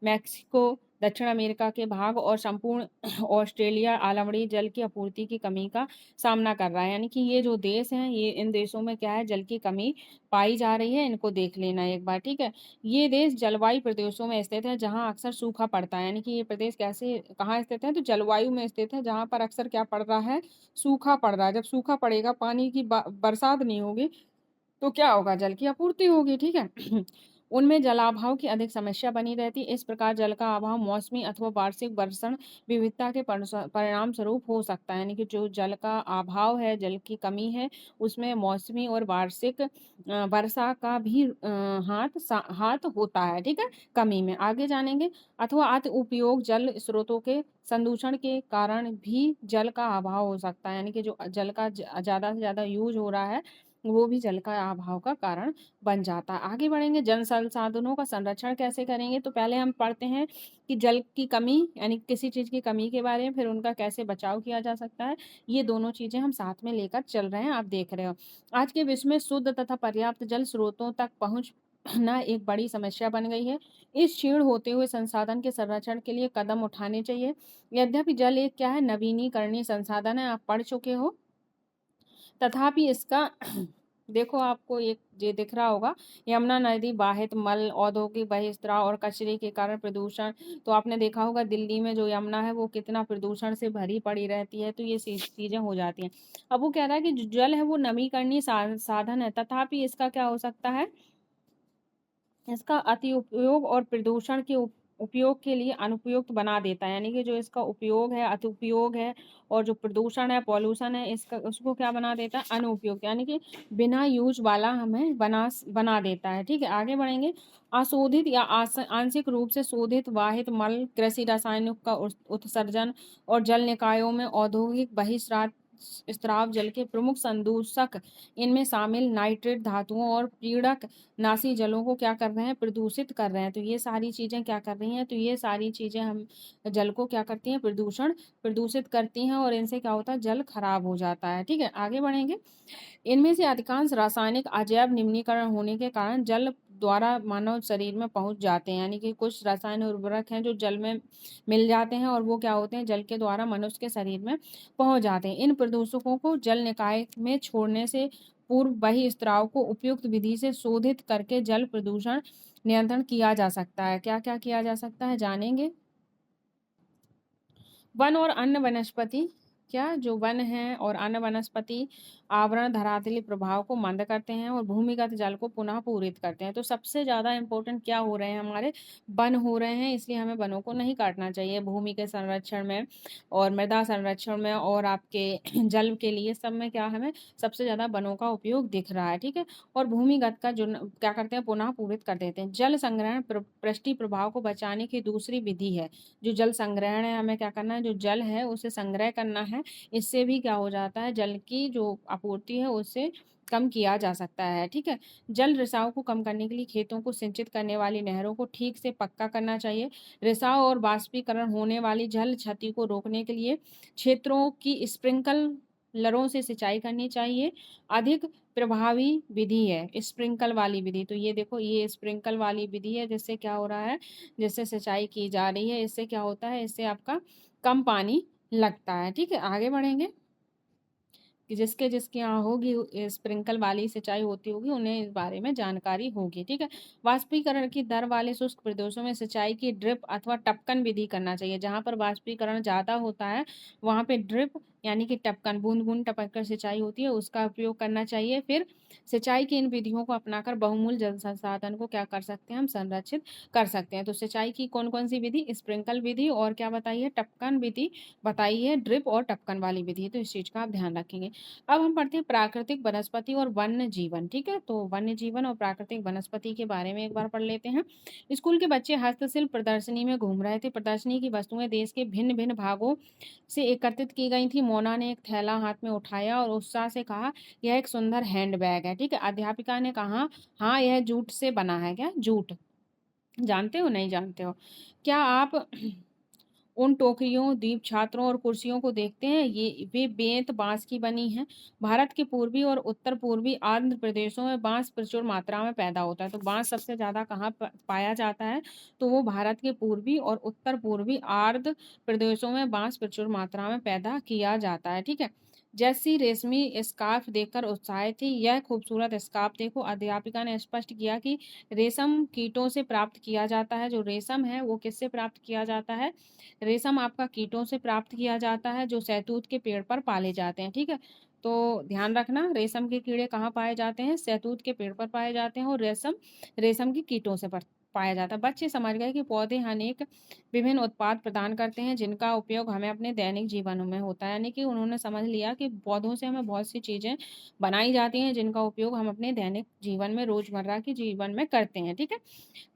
मैक्सिको, दक्षिण अमेरिका के भाग और संपूर्ण ऑस्ट्रेलिया आलवड़ी जल की आपूर्ति की कमी का सामना कर रहा है। यानी कि ये जो देश हैं, ये इन देशों में क्या है, जल की कमी पाई जा रही है। इनको देख लेना एक बार, ठीक है। ये देश जलवायु प्रदेशों में स्थित है जहाँ अक्सर सूखा पड़ता है। यानी कि ये प्रदेश कैसे कहाँ स्थित है, तो जलवायु में स्थित है जहाँ पर अक्सर क्या पड़ रहा है, सूखा पड़ रहा है। जब सूखा पड़ेगा, पानी की बरसात नहीं होगी, तो क्या होगा, जल की आपूर्ति होगी, ठीक है। उनमें जलाभाव की अधिक समस्या बनी रहती है। इस प्रकार जल का अभाव मौसमी अथवा वार्षिक वर्षण विविधता के परिणाम स्वरूप हो सकता है। यानी कि जो जल का अभाव है, जल की कमी है, उसमें मौसमी और वार्षिक वर्षा का भी हाथ होता है, ठीक है, कमी में। आगे जानेंगे। अथवा अति उपयोग जल स्रोतों के संदूषण के कारण भी जल का अभाव हो सकता है। यानी कि जो जल का ज़्यादा से ज़्यादा यूज हो रहा है, वो भी जल का अभाव का कारण बन जाता है। आगे बढ़ेंगे। जल संसाधनों का संरक्षण कैसे करेंगे, तो पहले हम पढ़ते हैं कि जल की कमी यानी किसी चीज़ की कमी के बारे में, फिर उनका कैसे बचाव किया जा सकता है। ये दोनों चीज़ें हम साथ में लेकर चल रहे हैं, आप देख रहे हो। आज के विश्व में शुद्ध तथा पर्याप्त जल स्रोतों तक पहुँच ना एक बड़ी समस्या बन गई है। इस क्षीण होते हुए संसाधन के संरक्षण के लिए कदम उठाने चाहिए। यद्यपि जल एक क्या है, नवीनीकरणीय संसाधन है, आप पढ़ चुके हो। तथापि इसका देखो, आपको एक ये दिख रहा होगा, यमुना नदी बाहित मल, औद्योगिक बहिस्त्राव और कचरे के कारण प्रदूषण। तो आपने देखा होगा दिल्ली में जो यमुना है वो कितना प्रदूषण से भरी पड़ी रहती है। तो ये चीजें हो जाती हैं। अब वो कह रहा है कि जो जल है वो नवीकरणीय साधन है, तथापि इसका क्या हो सकता है, इसका अति उपयोग और प्रदूषण के उपयोग के लिए अनुपयुक्त बना देता है। यानी कि जो इसका उपयोग है, अति उपयोग है, और जो प्रदूषण है, पॉल्यूशन है, इसका उसको क्या बना देता है, अनुपयुक्त, यानी कि बिना यूज वाला हमें बना देता है, ठीक है। आगे बढ़ेंगे। अशोधित या आंशिक रूप से शोधित वाहित मल, कृषि रसायनों का उत्सर्जन और जल निकायों में औद्योगिक बहिस्राव स्त्राव जल के प्रमुख संदूषक। इनमें शामिल नाइट्रेट धातुओं और पीड़क नासी जलों को क्या कर रहे हैं, प्रदूषित कर रहे हैं। तो ये सारी चीजें क्या कर रही हैं, तो ये सारी चीजें हम जल को क्या करती हैं, प्रदूषित करती हैं, और इनसे क्या होता है, जल खराब हो जाता है, ठीक है। आगे बढ़ेंगे। इनमें से अधिकांश रासायनिक अजैव निम्नीकरण होने के कारण जल द्वारा मानव शरीर में पहुंच जाते हैं। यानी कि कुछ रासायनिक उर्वरक हैं जो जल में मिल जाते हैं, और वो क्या होते हैं, जल के द्वारा मनुष्य के शरीर में पहुंच जाते हैं। इन प्रदूषकों को जल निकाय में छोड़ने से पूर्व बहिस्त्राव को उपयुक्त विधि से शोधित करके जल प्रदूषण नियंत्रण किया जा सकता है। क्या क्या किया जा सकता है, जानेंगे। वन और अन्य वनस्पति, क्या जो वन है और अन्य वनस्पति आवरण धरातलीय प्रभाव को मंद करते हैं और भूमिगत जल को पुनः पूरित करते हैं। तो सबसे ज़्यादा इम्पोर्टेंट क्या हो रहे हैं, हमारे वन हो रहे हैं, इसलिए हमें वनों को नहीं काटना चाहिए। भूमि के संरक्षण में और मृदा संरक्षण में और आपके जल के लिए सब में क्या हमें सबसे ज़्यादा वनों का उपयोग दिख रहा है, ठीक है। और भूमिगत का जो क्या करते हैं, पुनः पूरित कर देते हैं। जल संग्रहण पृष्ठीय प्रभाव को बचाने की दूसरी विधि है। जो जल संग्रहण है, हमें क्या करना है, जो जल है उसे संग्रह करना है। इससे भी क्या हो जाता है, जल की जो आपूर्ति है उससे कम किया जा सकता है, ठीक है। जल रिसाव को कम करने के लिए खेतों को सिंचित करने वाली नहरों को ठीक से पक्का करना चाहिए। रिसाव और वाष्पीकरण होने वाली जल क्षति को रोकने के लिए क्षेत्रों की स्प्रिंकलरों से सिंचाई करनी चाहिए। अधिक प्रभावी विधि है स्प्रिंकल वाली विधि। तो ये देखो, ये स्प्रिंकल वाली विधि है, जिससे क्या हो रहा है, जिससे सिंचाई की जा रही है। इससे क्या होता है, इससे आपका कम पानी लगता है, ठीक है। आगे बढ़ेंगे कि जिसके जिसके यहाँ होगी स्प्रिंकल वाली सिंचाई होती होगी, उन्हें इस बारे में जानकारी होगी, ठीक है। वाष्पीकरण की दर वाले शुष्क प्रदेशों में सिंचाई की ड्रिप अथवा टपकन विधि करना चाहिए। जहाँ पर वाष्पीकरण ज़्यादा होता है वहाँ पे ड्रिप यानी कि टपकन, बूंद बूंद टपक कर सिंचाई होती है, उसका उपयोग करना चाहिए। फिर सिंचाई की इन विधियों को अपनाकर बहुमूल्य जल संसाधन को क्या कर सकते हैं, हम संरक्षित कर सकते हैं। तो सिंचाई की कौन कौन सी विधि, स्प्रिंकल विधि, और क्या बताइए, टपकन विधि बताइए, ड्रिप और टपकन वाली विधि। तो इस चीज़ का आप ध्यान रखेंगे। अब हम पढ़ते हैं प्राकृतिक वनस्पति और वन्य जीवन, ठीक है। तो वन्य जीवन और प्राकृतिक वनस्पति के बारे में एक बार पढ़ लेते हैं। स्कूल के बच्चे हस्तशिल्प प्रदर्शनी में घूम रहे थे। प्रदर्शनी की वस्तुएं देश के भिन्न भिन्न भागों से एकत्रित की गई थी। मोना ने एक थैला हाथ में उठाया और उत्साह से कहा, यह एक सुंदर हैंड बैग है, ठीक है। अध्यापिका ने कहा, हाँ यह जूट से बना है। क्या जूट जानते हो, नहीं जानते हो क्या आप? उन टोकरियों, दीप छात्रों और कुर्सियों को देखते हैं, ये वे बेंत बाँस की बनी हैं। भारत के पूर्वी और उत्तर-पूर्वी आंध्र प्रदेशों में बाँस प्रचुर मात्रा में पैदा होता है। तो बाँस सबसे ज़्यादा कहाँ पाया जाता है? तो वो भारत के पूर्वी और उत्तर-पूर्वी आर्द्र प्रदेशों में बाँस प्रचुर मात्रा में पैदा किया जाता है। ठीक है? जैसी रेशमी स्कार्फ देखकर उत्साहित थी, यह खूबसूरत स्कार्फ देखो। अध्यापिका ने स्पष्ट किया कि रेशम कीटों से प्राप्त किया जाता है। जो रेशम है वो किससे प्राप्त किया जाता है? रेशम आपका कीटों से प्राप्त किया जाता है, जो शहतूत के पेड़ पर पाले जाते हैं। ठीक है? तो ध्यान रखना, रेशम के कीड़े कहाँ पाए जाते हैं? शहतूत के पेड़ पर पाए जाते हैं, और रेशम रेशम के कीटों से पाया जाता है। बच्चे समझ गए कि पौधे अनेक विभिन्न उत्पाद प्रदान करते हैं, जिनका उपयोग हमें अपने दैनिक जीवन में होता है। यानी कि उन्होंने समझ लिया कि पौधों से हमें बहुत सी चीजें बनाई जाती हैं, जिनका उपयोग हम अपने दैनिक जीवन में, रोजमर्रा के जीवन में करते हैं। ठीक है?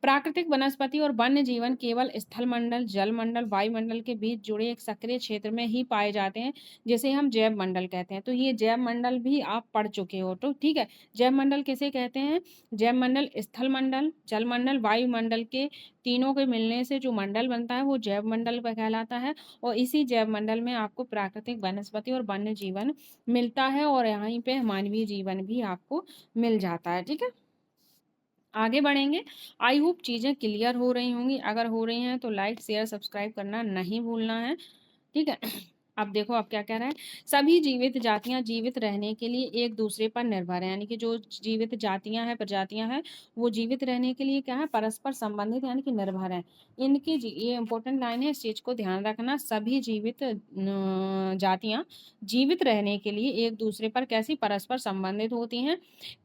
प्राकृतिक वनस्पति और वन्य जीवन केवल स्थल मंडल, जल मंडल, वायुमंडल के बीच जुड़े एक सक्रिय क्षेत्र में ही पाए जाते हैं, जिसे हम जैव मंडल कहते हैं। तो ये जैव मंडल भी आप पढ़ चुके हो। तो ठीक है, जैव मंडल किसे कहते हैं? जैव मंडल स्थल मंडल, जल मंडल, वायुमंडल के तीनों के मिलने से जो मंडल बनता है वो जैव मंडल कहलाता है। और इसी जैव मंडल में आपको प्राकृतिक वनस्पति और वन्य जीवन मिलता है, और यहीं पे मानवीय जीवन भी आपको मिल जाता है। ठीक है, आगे बढ़ेंगे। आई होप चीज़ें क्लियर हो रही होंगी। अगर हो रही हैं तो लाइक शेयर सब्सक्राइब करना नहीं भूलना है। ठीक है? अब देखो अब क्या कह रहा है। सभी जीवित जातियां जीवित रहने के लिए एक दूसरे पर निर्भर है। यानी कि जो जीवित जातियां हैं, प्रजातियां हैं, वो जीवित रहने के लिए क्या है? परस्पर संबंधित, यानी कि निर्भर है। इनकी ये इंपॉर्टेंट लाइन है, इस चीज को ध्यान रखना। सभी जीवित जातियां जीवित रहने के लिए एक दूसरे पर कैसी? परस्पर संबंधित होती हैं।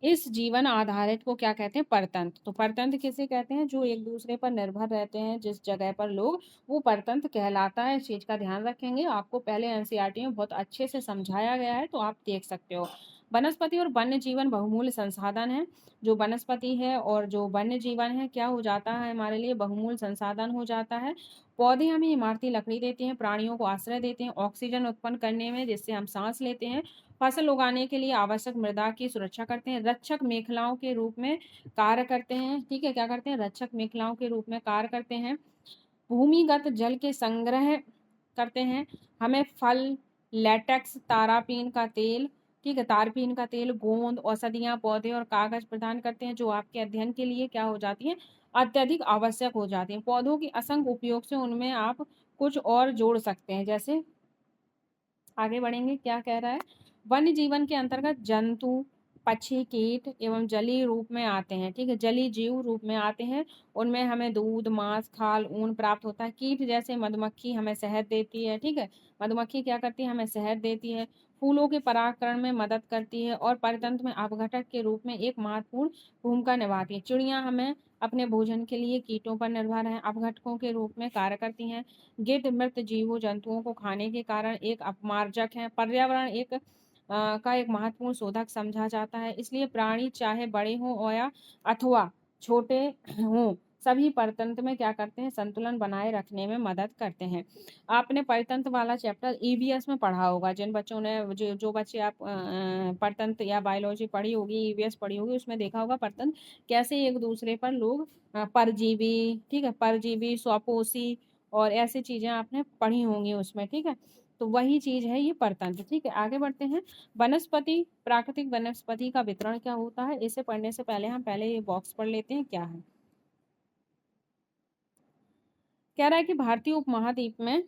इस जीवन आधारित को क्या कहते हैं? परतंत्र। तो परतंत्र किसे कहते हैं? जो एक दूसरे पर निर्भर रहते हैं, जिस जगह पर लोग, वो परतंत्र कहलाता है। इस चीज का ध्यान रखेंगे। आपको पहले एनसीईआरटी में बहुत अच्छे से समझाया गया है, तो आप देख सकते हो। वनस्पति और वन्य जीवन बहुमूल्य संसाधन है। जो वनस्पति है और जो वन्य जीवन है, क्या हो जाता है? हमारे लिए बहुमूल्य संसाधन हो जाता है। पौधे हमें इमारती लकड़ी देते हैं, प्राणियों को आश्रय देते हैं ऑक्सीजन उत्पन्न करने में, जिससे हम सांस लेते हैं, फसल उगाने के लिए आवश्यक मृदा की सुरक्षा करते हैं, रक्षक मेखलाओं के रूप में कार्य करते हैं। ठीक है, क्या करते हैं? रक्षक मेखलाओं के रूप में कार्य करते हैं। भूमिगत जल के संग्रह करते हैं। हमें फल, लेटेक्स, तारापीन का तेल, ठीक है, तारपीन का तेल, गोंद, औषधियां, पौधे और कागज प्रदान करते हैं, जो आपके अध्ययन के लिए क्या हो जाती हैं? अत्यधिक आवश्यक हो जाती हैं। पौधों की असंख्य उपयोग से उनमें आप कुछ और जोड़ सकते हैं। जैसे आगे बढ़ेंगे, क्या कह रहा है? वन्य जीवन के अंतर्गत जंतु, पक्षी, कीट एवं जलीय रूप में आते हैं। ठीक है, जलीय जीव रूप में आते हैं। उनमें हमें दूध, मांस, खाल, ऊन प्राप्त होता है। कीट जैसे मधुमक्खी हमें शहद देती है। ठीक है, मधुमक्खी क्या करती है? हमें शहद देती है। फूलों के परागकरण में मदद करती है, और परितंत्र में अपघटक के रूप में एक महत्वपूर्ण भूमिका निभाती है। चिड़िया हमें अपने भोजन के लिए कीटों पर निर्भर है, अपघटकों के रूप में कार्य करती हैं। गिद्ध मृत जीवों जंतुओं को खाने के कारण एक अपमार्जक है। पर्यावरण का एक महत्वपूर्ण शोधक समझा जाता है। इसलिए प्राणी चाहे बड़े हों और या अथवा छोटे हों, सभी परतंत्र में क्या करते हैं? संतुलन बनाए रखने में मदद करते हैं। आपने परतंत्र वाला चैप्टर ईवीएस में पढ़ा होगा। जिन बच्चों ने जो बच्चे आप परतंत्र या बायोलॉजी पढ़ी होगी, ईवीएस पढ़ी होगी, उसमें देखा होगा परतंत्र कैसे एक दूसरे पर लोग परजीवी, ठीक है, परजीवी, स्वपोषी और ऐसी चीजें आपने पढ़ी होंगी उसमें। ठीक है, तो वही चीज है ये परतंत्र। ठीक है, आगे बढ़ते हैं। वनस्पति, प्राकृतिक वनस्पति का वितरण क्या होता है? इसे पढ़ने से पहले हम पहले ये बॉक्स पढ़ लेते हैं, क्या है। कह रहा है कि भारतीय उपमहाद्वीप में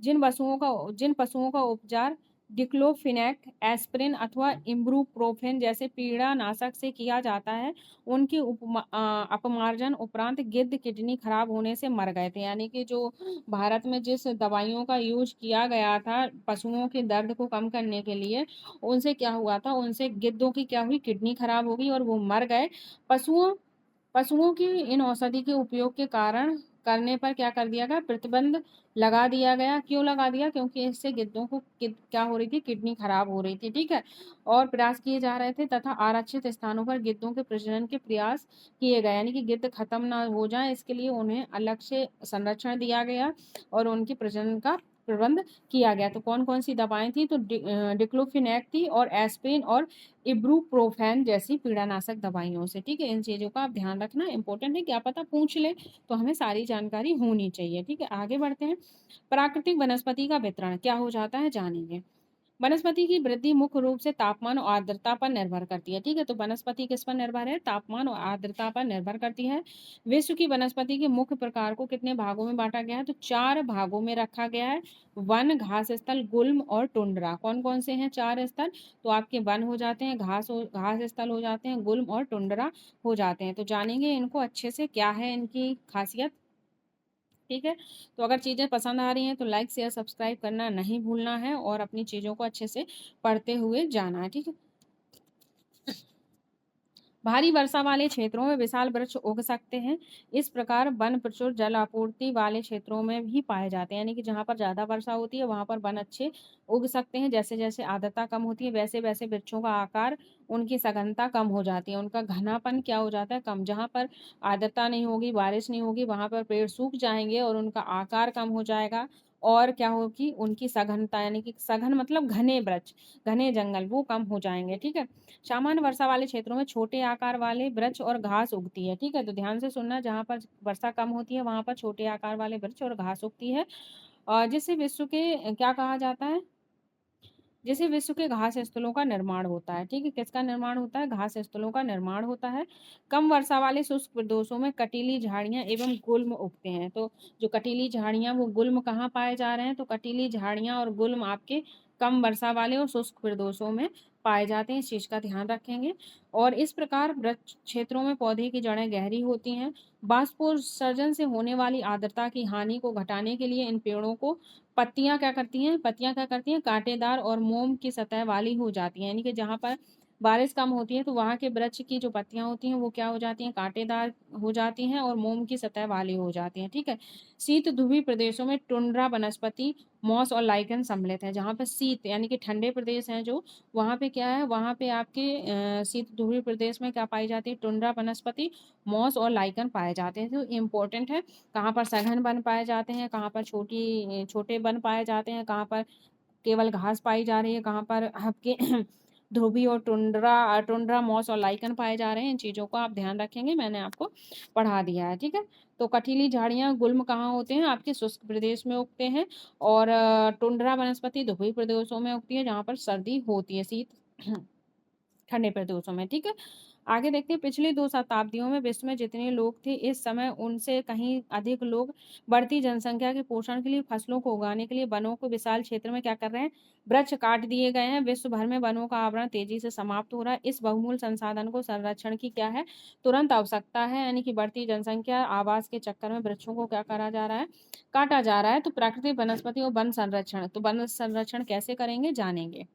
जिन पशुओं का उपचार डिक्लोफिनेक, एस्पिरिन अथवा इब्रुप्रोफेन जैसे पीड़ानाशक से किया जाता है, उनकी अपमार्जन उपरांत गिद्ध किडनी खराब होने से मर गए थे। यानी कि जो भारत में जिस दवाइयों का यूज किया गया था पशुओं के दर्द को कम करने के लिए, उनसे क्या हुआ था? उनसे गिद्धों की क्या हुई? किडनी खराब हो गई और वो मर गए। पशुओं पशुओं की इन औषधि के उपयोग के कारण करने पर क्या कर दिया गया? प्रतिबंध लगा दिया गया। क्यों लगा दिया? क्योंकि इससे गिद्धों को क्या हो रही थी? किडनी खराब हो रही थी। ठीक है, और प्रयास किए जा रहे थे, तथा आरक्षित स्थानों पर गिद्धों के प्रजनन के प्रयास किए गए। यानी कि गिद्ध खत्म ना हो जाए, इसके लिए उन्हें अलग से संरक्षण दिया गया और उनके प्रजनन का प्रबंध किया गया। तो कौन कौन सी दवाएं थी? तो डिक्लोफिनेक थी और एस्पिरिन और इब्रूप्रोफेन जैसी पीड़ानाशक दवाइयों से। ठीक है, इन चीज़ों का आप ध्यान रखना, इंपॉर्टेंट है, क्या पता पूछ ले, तो हमें सारी जानकारी होनी चाहिए। ठीक है, आगे बढ़ते हैं। प्राकृतिक वनस्पति का वितरण क्या हो जाता है, जानेंगे। वनस्पति की वृद्धि मुख्य रूप से तापमान और आर्द्रता पर निर्भर करती है। ठीक है, तो वनस्पति किस पर निर्भर है? तापमान और आर्द्रता पर निर्भर करती है। विश्व की वनस्पति के मुख्य प्रकार को कितने भागों में बांटा गया है? तो 4 भागों में रखा गया है। वन, घास स्थल, गुल्म और टुंड्रा। कौन कौन से हैं 4 स्तर? तो आपके वन हो जाते हैं, घास स्थल हो जाते हैं, गुल्म और टुंड्रा हो जाते हैं। तो जानेंगे इनको अच्छे से, क्या है इनकी खासियत। ठीक है, तो अगर चीज़ें पसंद आ रही हैं तो लाइक शेयर सब्सक्राइब करना नहीं भूलना है और अपनी चीज़ों को अच्छे से पढ़ते हुए जाना है। ठीक है, भारी वर्षा वाले क्षेत्रों में विशाल वृक्ष उग सकते हैं। इस प्रकार वन प्रचुर जल आपूर्ति वाले क्षेत्रों में भी पाए जाते हैं, यानी कि जहाँ पर ज़्यादा वर्षा होती है वहाँ पर वन अच्छे उग सकते हैं। जैसे जैसे आर्द्रता कम होती है वैसे वैसे वृक्षों का आकार, उनकी सघनता कम हो जाती है, उनका घनापन क्या हो जाता है, कम। जहाँ पर आर्द्रता नहीं होगी, बारिश नहीं होगी, वहाँ पर पेड़ सूख जाएंगे और उनका आकार कम हो जाएगा। और क्या होगी, उनकी सघनता, यानी कि सघन मतलब घने वृक्ष, घने जंगल, वो कम हो जाएंगे। ठीक है, सामान्य वर्षा वाले क्षेत्रों में छोटे आकार वाले वृक्ष और घास उगती है। ठीक है, तो ध्यान से सुनना, जहाँ पर वर्षा कम होती है वहां पर छोटे आकार वाले वृक्ष और घास उगती है। और जिससे विश्व के क्या कहा जाता है, जिसे विश्व के घास स्थलों का निर्माण होता है। ठीक है, किसका निर्माण होता है? घास स्थलों का निर्माण होता है। कम वर्षा वाले शुष्क प्रदेशों में कटीली झाड़ियां एवं गुल्म उगते हैं। तो जो कटीली झाड़ियां, वो गुल्म कहाँ पाए जा रहे हैं? तो कटीली झाड़ियां और गुल्म आपके कम वर्षा वाले और शुष्क प्रदेशों में पाए जाते हैं, इस चीज का ध्यान रखेंगे। और इस प्रकार वृक्ष क्षेत्रों में पौधे की जड़ें गहरी होती हैं। बाष्पोत्सर्जन से होने वाली आर्द्रता की हानि को घटाने के लिए इन पेड़ों को पत्तियां क्या करती हैं? पत्तियां क्या करती हैं? कांटेदार और मोम की सतह वाली हो जाती हैं, यानी कि जहां पर बारिश कम होती है तो वहां के वृक्ष की जो पत्तियां होती हैं वो क्या हो जाती हैं? कांटेदार हो जाती हैं और मोम की सतह वाली हो जाती हैं। ठीक है, शीत ध्रुवीय प्रदेशों में टुंड्रा वनस्पति, मॉस और लाइकन सम्मिलित है। जहां पर शीत यानी कि ठंडे प्रदेश हैं जो, वहां पे क्या है, वहां पे आपके शीत ध्रुवीय प्रदेश में क्या पाई जाती है? टुंड्रा वनस्पति, मॉस और लाइकन पाए जाते हैं। तो इम्पोर्टेंट है, कहाँ पर सघन वन पाए जाते हैं, कहाँ पर छोटे वन पाए जाते हैं, कहाँ पर केवल घास पाई जा रही है, कहाँ पर आपके ध्रुवी और टुंड्रा मॉस और लाइकन पाए जा रहे हैं। इन चीज़ों को आप ध्यान रखेंगे, मैंने आपको पढ़ा दिया है। ठीक है, तो कटीली झाड़ियाँ गुल्म कहाँ होते हैं? आपके शुष्क प्रदेश में उगते हैं। और टुंड्रा वनस्पति ध्रुवीय प्रदेशों में उगती है, जहाँ पर सर्दी होती है, शीत ठंडे प्रदेशों में। ठीक है, आगे देखते हैं। पिछली 2 शताब्दियों में विश्व में जितने लोग थे इस समय उनसे कहीं अधिक लोग बढ़ती जनसंख्या के पोषण के लिए, फसलों को उगाने के लिए वनों को विशाल क्षेत्र में क्या कर रहे हैं? वृक्ष काट दिए गए हैं। विश्व भर में वनों का आवरण तेजी से समाप्त हो रहा है। इस बहुमूल्य संसाधन को संरक्षण की क्या है? तुरंत आवश्यकता है, यानी कि बढ़ती जनसंख्या आवास के चक्कर में वृक्षों को क्या करा जा रहा है? काटा जा रहा है। तो प्राकृतिक वनस्पति और वन संरक्षण, तो वन संरक्षण कैसे करेंगे, जानेंगे।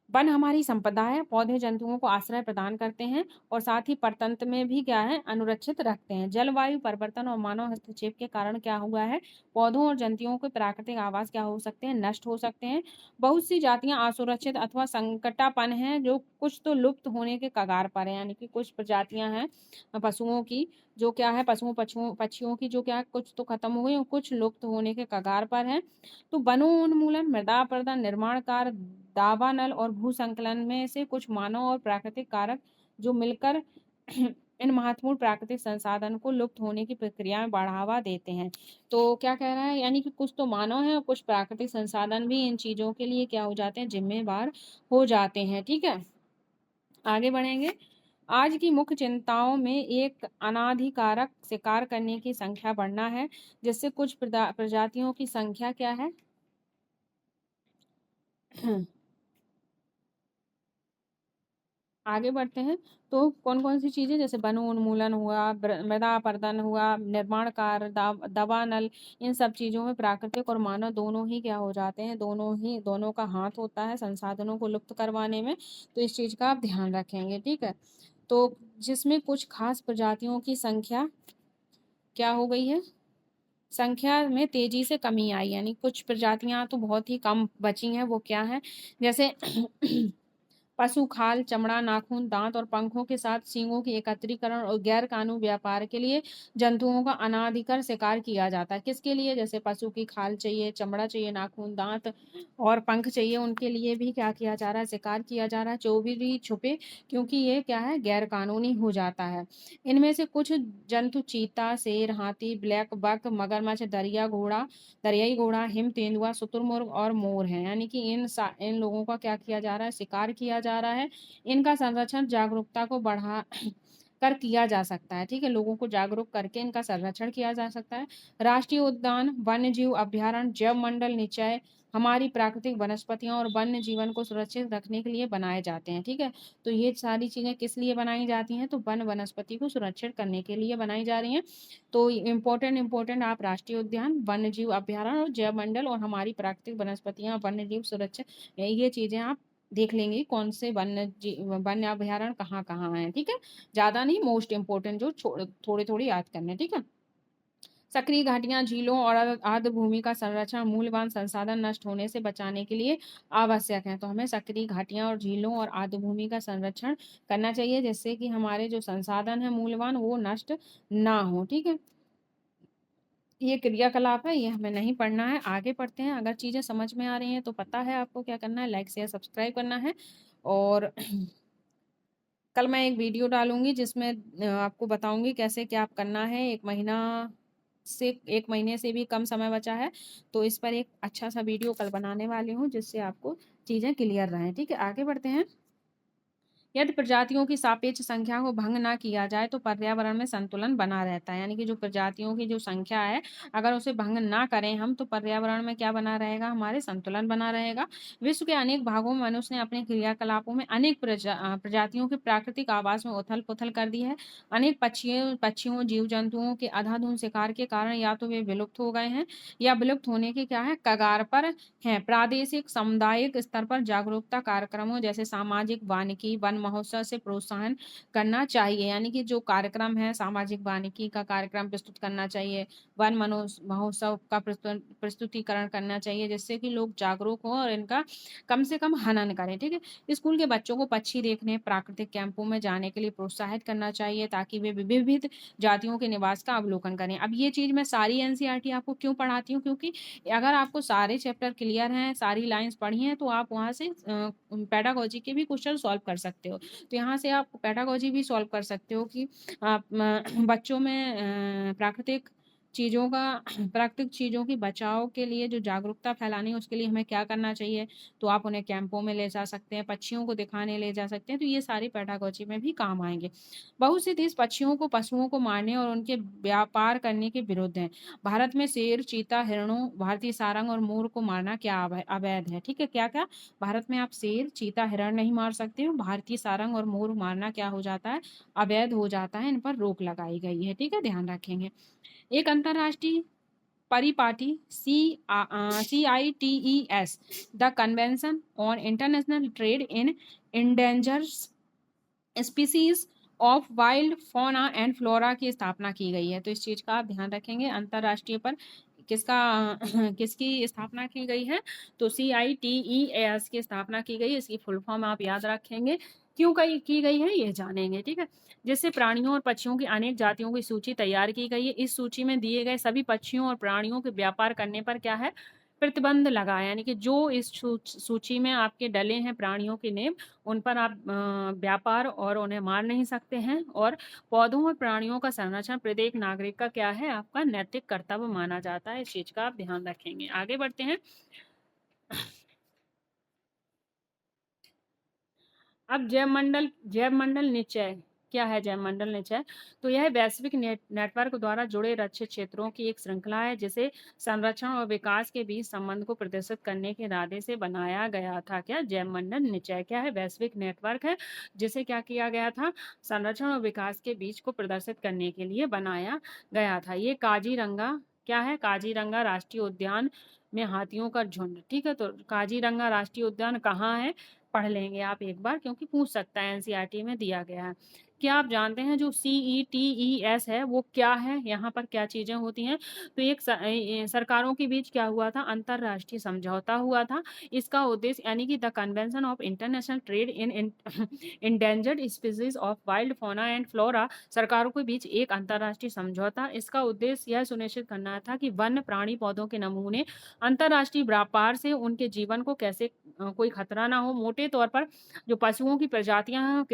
वन हमारी संपदा है, पौधे जंतुओं को आश्रय प्रदान करते हैं और साथ ही परतंत्र में भी क्या है, अनुरक्षित रखते हैं। जलवायु परिवर्तन और मानव हस्तक्षेप के कारण क्या हुआ है? पौधों और जंतुओं के प्राकृतिक आवास क्या हो सकते हैं? नष्ट हो सकते हैं। बहुत सी जातियां असुरक्षित अथवा संकटापन हैं, जो कुछ तो लुप्त होने के कगार पर है, यानी कि कुछ प्रजातियां हैं पशुओं की, जो क्या है, पशुओं पक्षियों पक्षियों की, जो क्या है, कुछ तो खत्म हो गई और कुछ लुप्त होने के कगार पर है। तो वनोन्मूलन, मृदा अपरदन, निर्माण कार्य, दावानल और भू संकलन में से कुछ मानव और प्राकृतिक कारक जो मिलकर इन महत्वपूर्ण प्राकृतिक संसाधन को लुप्त होने की प्रक्रिया में बढ़ावा देते हैं। तो क्या कह रहा है, यानी कि कुछ तो मानव है और कुछ प्राकृतिक संसाधन भी इन चीजों के लिए क्या हो जाते हैं? जिम्मेवार हो जाते हैं। ठीक है, आगे बढ़ेंगे। आज की मुख्य चिंताओं में एक अनाधिकारक शिकार करने की संख्या बढ़ना है, जिससे कुछ प्रजातियों की संख्या क्या है आगे बढ़ते हैं। तो कौन कौन सी चीजें, जैसे वनोन्मूलन हुआ, मृदा अपरदन हुआ, निर्माण कार्य, दवानल, इन सब चीजों में प्राकृतिक और मानव दोनों ही क्या हो जाते हैं? दोनों का हाथ होता है संसाधनों को लुप्त करवाने में। तो इस चीज का आप ध्यान रखेंगे। ठीक है, तो जिसमें कुछ खास प्रजातियों की संख्या क्या हो गई है? संख्या में तेजी से कमी आई, यानी कुछ प्रजातियां तो बहुत ही कम बची हैं। वो क्या है? जैसे पशु खाल, चमड़ा, नाखून, दांत और पंखों के साथ सींगों की एकत्रीकरण और गैर कानूनी व्यापार के लिए जंतुओं का अनाधिकार शिकार किया जाता है। किसके लिए? जैसे पशु की खाल चाहिए, चमड़ा चाहिए, नाखून, दांत और पंख चाहिए, उनके लिए भी क्या किया जा रहा है? शिकार किया जा रहा है चोरी छुपे, क्योंकि ये क्या है? गैर कानूनी हो जाता है। इनमें से कुछ जंतु चीता, शेर, हाथी, ब्लैक बक, मगरमच्छ, दरियाई घोड़ा, हिम तेंदुआ, शुतुरमुर्ग और मोर हैं। यानी कि इन लोगों का क्या किया जा रहा है? शिकार किया जा रहा है। इनका संरक्षण जागरूकता को बढ़ा कर किया जा सकता है। ठीक है, लोगों को जागरूक करके इनका संरक्षण किया जा सकता है। राष्ट्रीय उद्यान, वन्य जीव अभ्यारण्य, जैव मंडल निचय हमारी प्राकृतिक वनस्पतियां और वन्य जीवन को सुरक्षित रखने के लिए बनाए जाते हैं। ठीक है, तो ये सारी चीजें किस लिए बनाई जाती हैं? तो वन वनस्पति को सुरक्षित करने के लिए बनाई जा रही हैं। तो इम्पोर्टेंट आप राष्ट्रीय उद्यान, वन्य जीव अभ्यारण्य और जैव मंडल और हमारी प्राकृतिक वनस्पतियां, वन्य जीव सुरक्षित, ये चीजें आप देख लेंगे कौन से वन्य अभ्यारण्य कहाँ कहाँ हैं। ठीक है, ज्यादा नहीं, मोस्ट इम्पोर्टेंट जो थोड़े थोड़े याद करने। ठीक है, सक्रिय घाटियां, झीलों और आर्द्र भूमि का संरक्षण मूल्यवान संसाधन नष्ट होने से बचाने के लिए आवश्यक है। तो हमें सक्रिय घाटियां और झीलों और आर्द्र भूमि का संरक्षण करना चाहिए, जिससे कि हमारे जो संसाधन है मूल्यवान वो नष्ट ना हो। ठीक है, ये क्रियाकलाप है, ये हमें नहीं पढ़ना है, आगे पढ़ते हैं। अगर चीजें समझ में आ रही हैं तो पता है आपको क्या करना है, लाइक शेयर सब्सक्राइब करना है। और कल मैं एक वीडियो डालूंगी जिसमें आपको बताऊंगी कैसे क्या आप करना है। 1 महीने से भी कम समय बचा है, तो इस पर एक अच्छा सा वीडियो कल बनाने वाली हूँ जिससे आपको चीजें क्लियर रहें। ठीक है, आगे बढ़ते हैं। यदि प्रजातियों की सापेक्ष संख्या को भंग ना किया जाए तो पर्यावरण में संतुलन बना रहता है। यानी कि जो प्रजातियों की जो संख्या है, अगर उसे भंग ना करें हम, तो पर्यावरण में क्या बना रहेगा? हमारे संतुलन बना रहेगा। विश्व के अनेक भागों में मनुष्य ने अपने क्रियाकलापों में अनेक प्रजातियों के प्राकृतिक आवास में उथल पुथल कर दी है। अनेक पक्षियों जीव जंतुओं के अंधाधुंध शिकार के कारण या तो वे विलुप्त हो गए हैं या विलुप्त होने के क्या है? कगार पर हैं। प्रादेशिक सामुदायिक स्तर पर जागरूकता कार्यक्रमों जैसे सामाजिक वानिकी वन महोत्सव से प्रोत्साहन करना चाहिए। यानी कि जो कार्यक्रम है, सामाजिक वानिकी का कार्यक्रम प्रस्तुत करना चाहिए, वन महोत्सव का प्रस्तुतिकरण करना चाहिए, जिससे कि लोग जागरूक हों और इनका कम से कम हनन करें। ठीक है, स्कूल के बच्चों को पक्षी देखने, प्राकृतिक कैंपों में जाने के लिए प्रोत्साहित करना चाहिए, ताकि वे विविध जातियों के निवास का अवलोकन करें। अब ये चीज मैं सारी एनसीईआरटी आपको क्यों पढ़ाती हूँ? क्योंकि अगर आपको सारे चैप्टर क्लियर हैं, सारी लाइंस पढ़ी हैं, तो आप वहाँ से पेडागोजी के भी क्वेश्चन सॉल्व कर सकते हो। तो यहाँ से आप पेडागोजी भी सॉल्व कर सकते हो कि आप बच्चों में प्राकृतिक चीज़ों की बचाव के लिए जो जागरूकता फैलानी है, उसके लिए हमें क्या करना चाहिए। तो आप उन्हें कैंपों में ले जा सकते हैं, पक्षियों को दिखाने ले जा सकते हैं, तो ये सारी पेडागोजी में भी काम आएंगे। बहुत से देश पक्षियों को, पशुओं को मारने और उनके व्यापार करने के विरुद्ध हैं। भारत में शेर, चीता, हिरणों, भारतीय सारंग और मोर को मारना क्या अवैध है? ठीक है, क्या क्या? भारत में आप शेर, चीता, हिरण नहीं मार सकते हो। भारतीय सारंग और मोर मारना क्या हो जाता है? अवैध हो जाता है, इन पर रोक लगाई गई है। ठीक है, ध्यान रखेंगे। एक अंतर्राष्ट्रीय परिपाटी CITES, the convention on international trade in endangered species of wild fauna and flora की स्थापना की गई है। तो इस चीज का आप ध्यान रखेंगे। अंतरराष्ट्रीय पर किसका किसकी स्थापना की गई है? तो CITES की स्थापना की गई है। इसकी फुल फॉर्म आप याद रखेंगे, क्यों की गई है ये जानेंगे। ठीक है, जिससे प्राणियों और पक्षियों की अनेक जातियों की सूची तैयार की गई है। इस सूची में दिए गए सभी पक्षियों और प्राणियों के व्यापार करने पर क्या है? प्रतिबंध लगा है। यानी कि जो इस सूची में आपके डले हैं प्राणियों के नेम, उन पर आप व्यापार और उन्हें मार नहीं सकते हैं। और पौधों और प्राणियों का संरक्षण प्रत्येक नागरिक का क्या है? आपका नैतिक कर्तव्य माना जाता है। इस चीज का आप ध्यान रखेंगे। आगे बढ़ते हैं। अब जैव मंडल निश्चय क्या है? जैव मंडल निश्चय, तो यह वैश्विक नेटवर्क द्वारा जुड़े रक्षित क्षेत्रों की एक श्रृंखला है, जिसे संरक्षण और विकास के बीच संबंध को प्रदर्शित करने के इरादे से बनाया गया था। क्या? जैव मंडल निश्चय क्या है? वैश्विक नेटवर्क है, जिसे क्या किया गया था? संरक्षण और विकास के बीच को प्रदर्शित करने के लिए बनाया गया था। ये काजीरंगा क्या है? काजीरंगा राष्ट्रीय उद्यान में हाथियों का झुंड। ठीक है, तो काजीरंगा राष्ट्रीय उद्यान कहाँ है? पढ़ लेंगे आप एक बार, क्योंकि पूछ सकता है, एनसीईआरटी में दिया गया है। क्या आप जानते हैं जो CETES है वो क्या है? यहाँ पर क्या चीज़ें होती हैं? तो एक सरकारों के बीच क्या हुआ था? अंतर्राष्ट्रीय समझौता हुआ था। इसका उद्देश्य यानी कि the convention of international trade in endangered species of wild fauna and flora, सरकारों के बीच एक अंतर्राष्ट्रीय समझौता। इसका उद्देश्य यह सुनिश्चित करना था कि वन्य प्राणी पौधों के नमूने अंतर्राष्ट्रीय व्यापार से उनके जीवन को कैसे कोई खतरा ना हो। मोटे तौर पर जो पशुओं की प्रजातियां हैं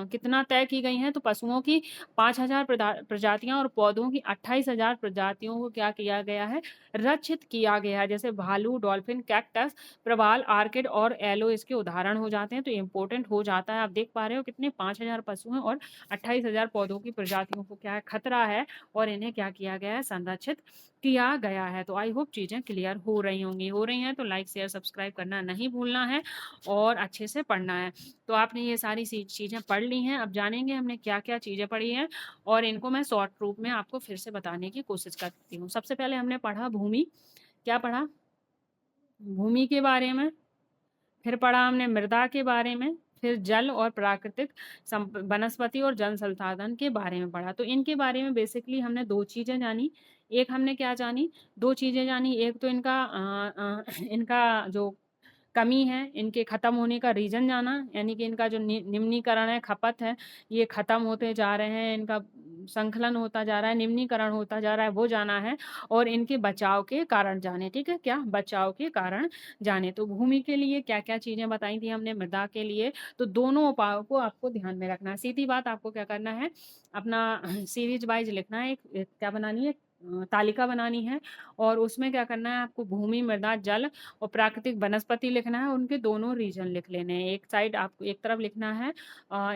कितना तय की गई हैं, तो पशुओं की 5,000 प्रजातियां और पौधों की 28,000 प्रजातियों को क्या किया गया है? रक्षित किया गया है। जैसे भालू, डॉल्फिन, कैक्टस, प्रवाल, आर्किड और एलो इसके उदाहरण हो जाते हैं। तो इम्पोर्टेंट हो जाता है। आप देख पा रहे हो कितने 5,000 पशु हैं और 28,000 पौधों की प्रजातियों को क्या है? खतरा है और इन्हें क्या किया गया है? संरक्षित किया गया है। तो आई होप चीज़ें क्लियर हो रही होंगी। हो रही हैं तो लाइक, शेयर, सब्सक्राइब करना नहीं भूलना है और अच्छे से पढ़ना है। तो आपने ये सारी चीज़ें पढ़ ली हैं। अब जानेंगे हमने क्या-क्या चीज़ें पढ़ी हैं और इनको मैं शॉर्ट रूप में आपको फिर से बताने की कोशिश करती हूँ। सबसे पहले हमने पढ़ा भूमि। क्या पढ़ा? भूमि के बारे में। फिर पढ़ा हमने मृदा के बारे में, फिर जल और प्राकृतिक वनस्पति और जल संसाधन के बारे में पढ़ा। तो इनके बारे में बेसिकली हमने 2 चीज़ें जानी। एक हमने क्या जानी? 2 चीज़ें जानी। एक तो इनका जो कमी है, इनके ख़त्म होने का रीज़न जाना, यानी कि इनका जो निम्नीकरण है, खपत है, ये ख़त्म होते जा रहे हैं, इनका संकलन होता जा रहा है, निम्नीकरण होता जा रहा है, वो जाना है और इनके बचाव के कारण जाने, ठीक है? क्या? बचाव के कारण जाने। तो भूमि के लिए क्या-क्या चीज़ें बताई थी हमने, मृदा के लिए, तो दोनों उपायों को आपको ध्यान में रखना है। सीधी बात आपको क्या करना है, अपना सीरीज़ वाइज़ लिखना है, एक क्या बनानी है तालिका बनानी है और उसमें क्या करना है आपको भूमि, मृदा, जल और प्राकृतिक वनस्पति लिखना है, उनके दोनों रीजन लिख लेने हैं। एक साइड आपको एक तरफ लिखना है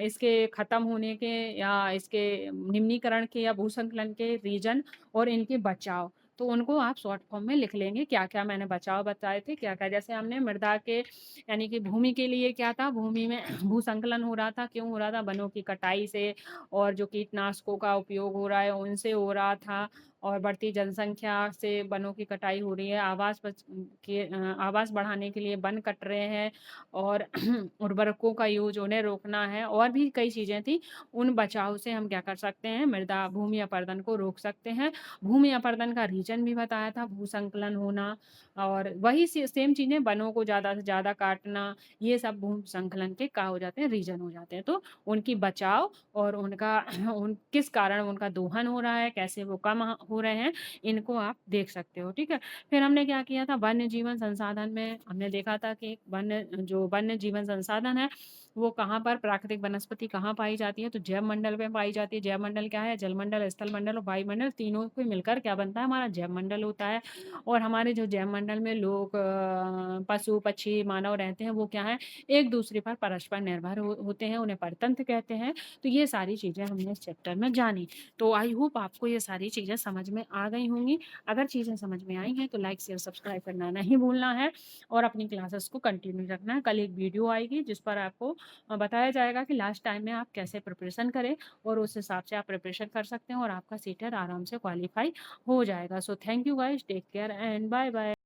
इसके खत्म होने के या इसके निम्नीकरण के या भूसंकलन के रीजन और इनके बचाव। तो उनको आप शॉर्ट फॉर्म में लिख लेंगे, क्या-क्या मैंने बचाव बताए थे, क्या-क्या जैसे हमने मृदा के यानी कि भूमि के लिए क्या था, भूमि में भूसंकलन हो रहा था, क्यों हो रहा था? वनों की कटाई से और जो कीटनाशकों का उपयोग हो रहा है, उनसे हो रहा था और बढ़ती जनसंख्या से वनों की कटाई हो रही है। आवास बढ़ाने के लिए वन कट रहे हैं और उर्वरकों का यूज़ उन्हें रोकना है और भी कई चीज़ें थी। उन बचाव से हम क्या कर सकते हैं, मृदा भूमि अपरदन को रोक सकते हैं। भूमि अपरदन का रीज़न भी बताया था, भूसंकलन होना और वही सेम चीज़ें वनों को ज़्यादा से ज़्यादा काटना, ये सब भूसंकलन के क्या हो जाते हैं, रीज़न हो जाते हैं। तो उनकी बचाव और उनका उन किस कारण उनका दोहन हो रहा है, कैसे वो कम हो रहे हैं, इनको आप देख सकते हो, ठीक है? फिर हमने क्या किया था, वन्य जीवन संसाधन में हमने देखा था कि वन्य जीवन संसाधन है, वो कहाँ पर प्राकृतिक वनस्पति कहाँ पाई जाती है, तो जैव मंडल में पाई जाती है। जैव मंडल क्या है? जलमंडल, स्थल मंडल और वायुमंडल, तीनों को मिलकर क्या बनता है? हमारा जैव मंडल होता है। और हमारे जो जैव मंडल में लोग, पशु, पक्षी, मानव रहते हैं, वो क्या है? एक दूसरे पर परस्पर निर्भर होते हैं, उन्हें परतंत्र कहते हैं। तो ये सारी चीज़ें हमने इस चैप्टर में जानी। तो आई होप आपको ये सारी चीज़ें समझ में आ गई होंगी। अगर चीज़ें समझ में आई हैं तो लाइक, शेयर, सब्सक्राइब करना नहीं भूलना है और अपनी क्लासेस को कंटिन्यू रखना है। कल एक वीडियो आएगी जिस पर आपको बताया जाएगा कि लास्ट टाइम में आप कैसे प्रिपरेशन करें और उस हिसाब से आप प्रिपरेशन कर सकते हैं और आपका सीटेट आराम से क्वालीफाई हो जाएगा। So thank you guys, take care and bye bye.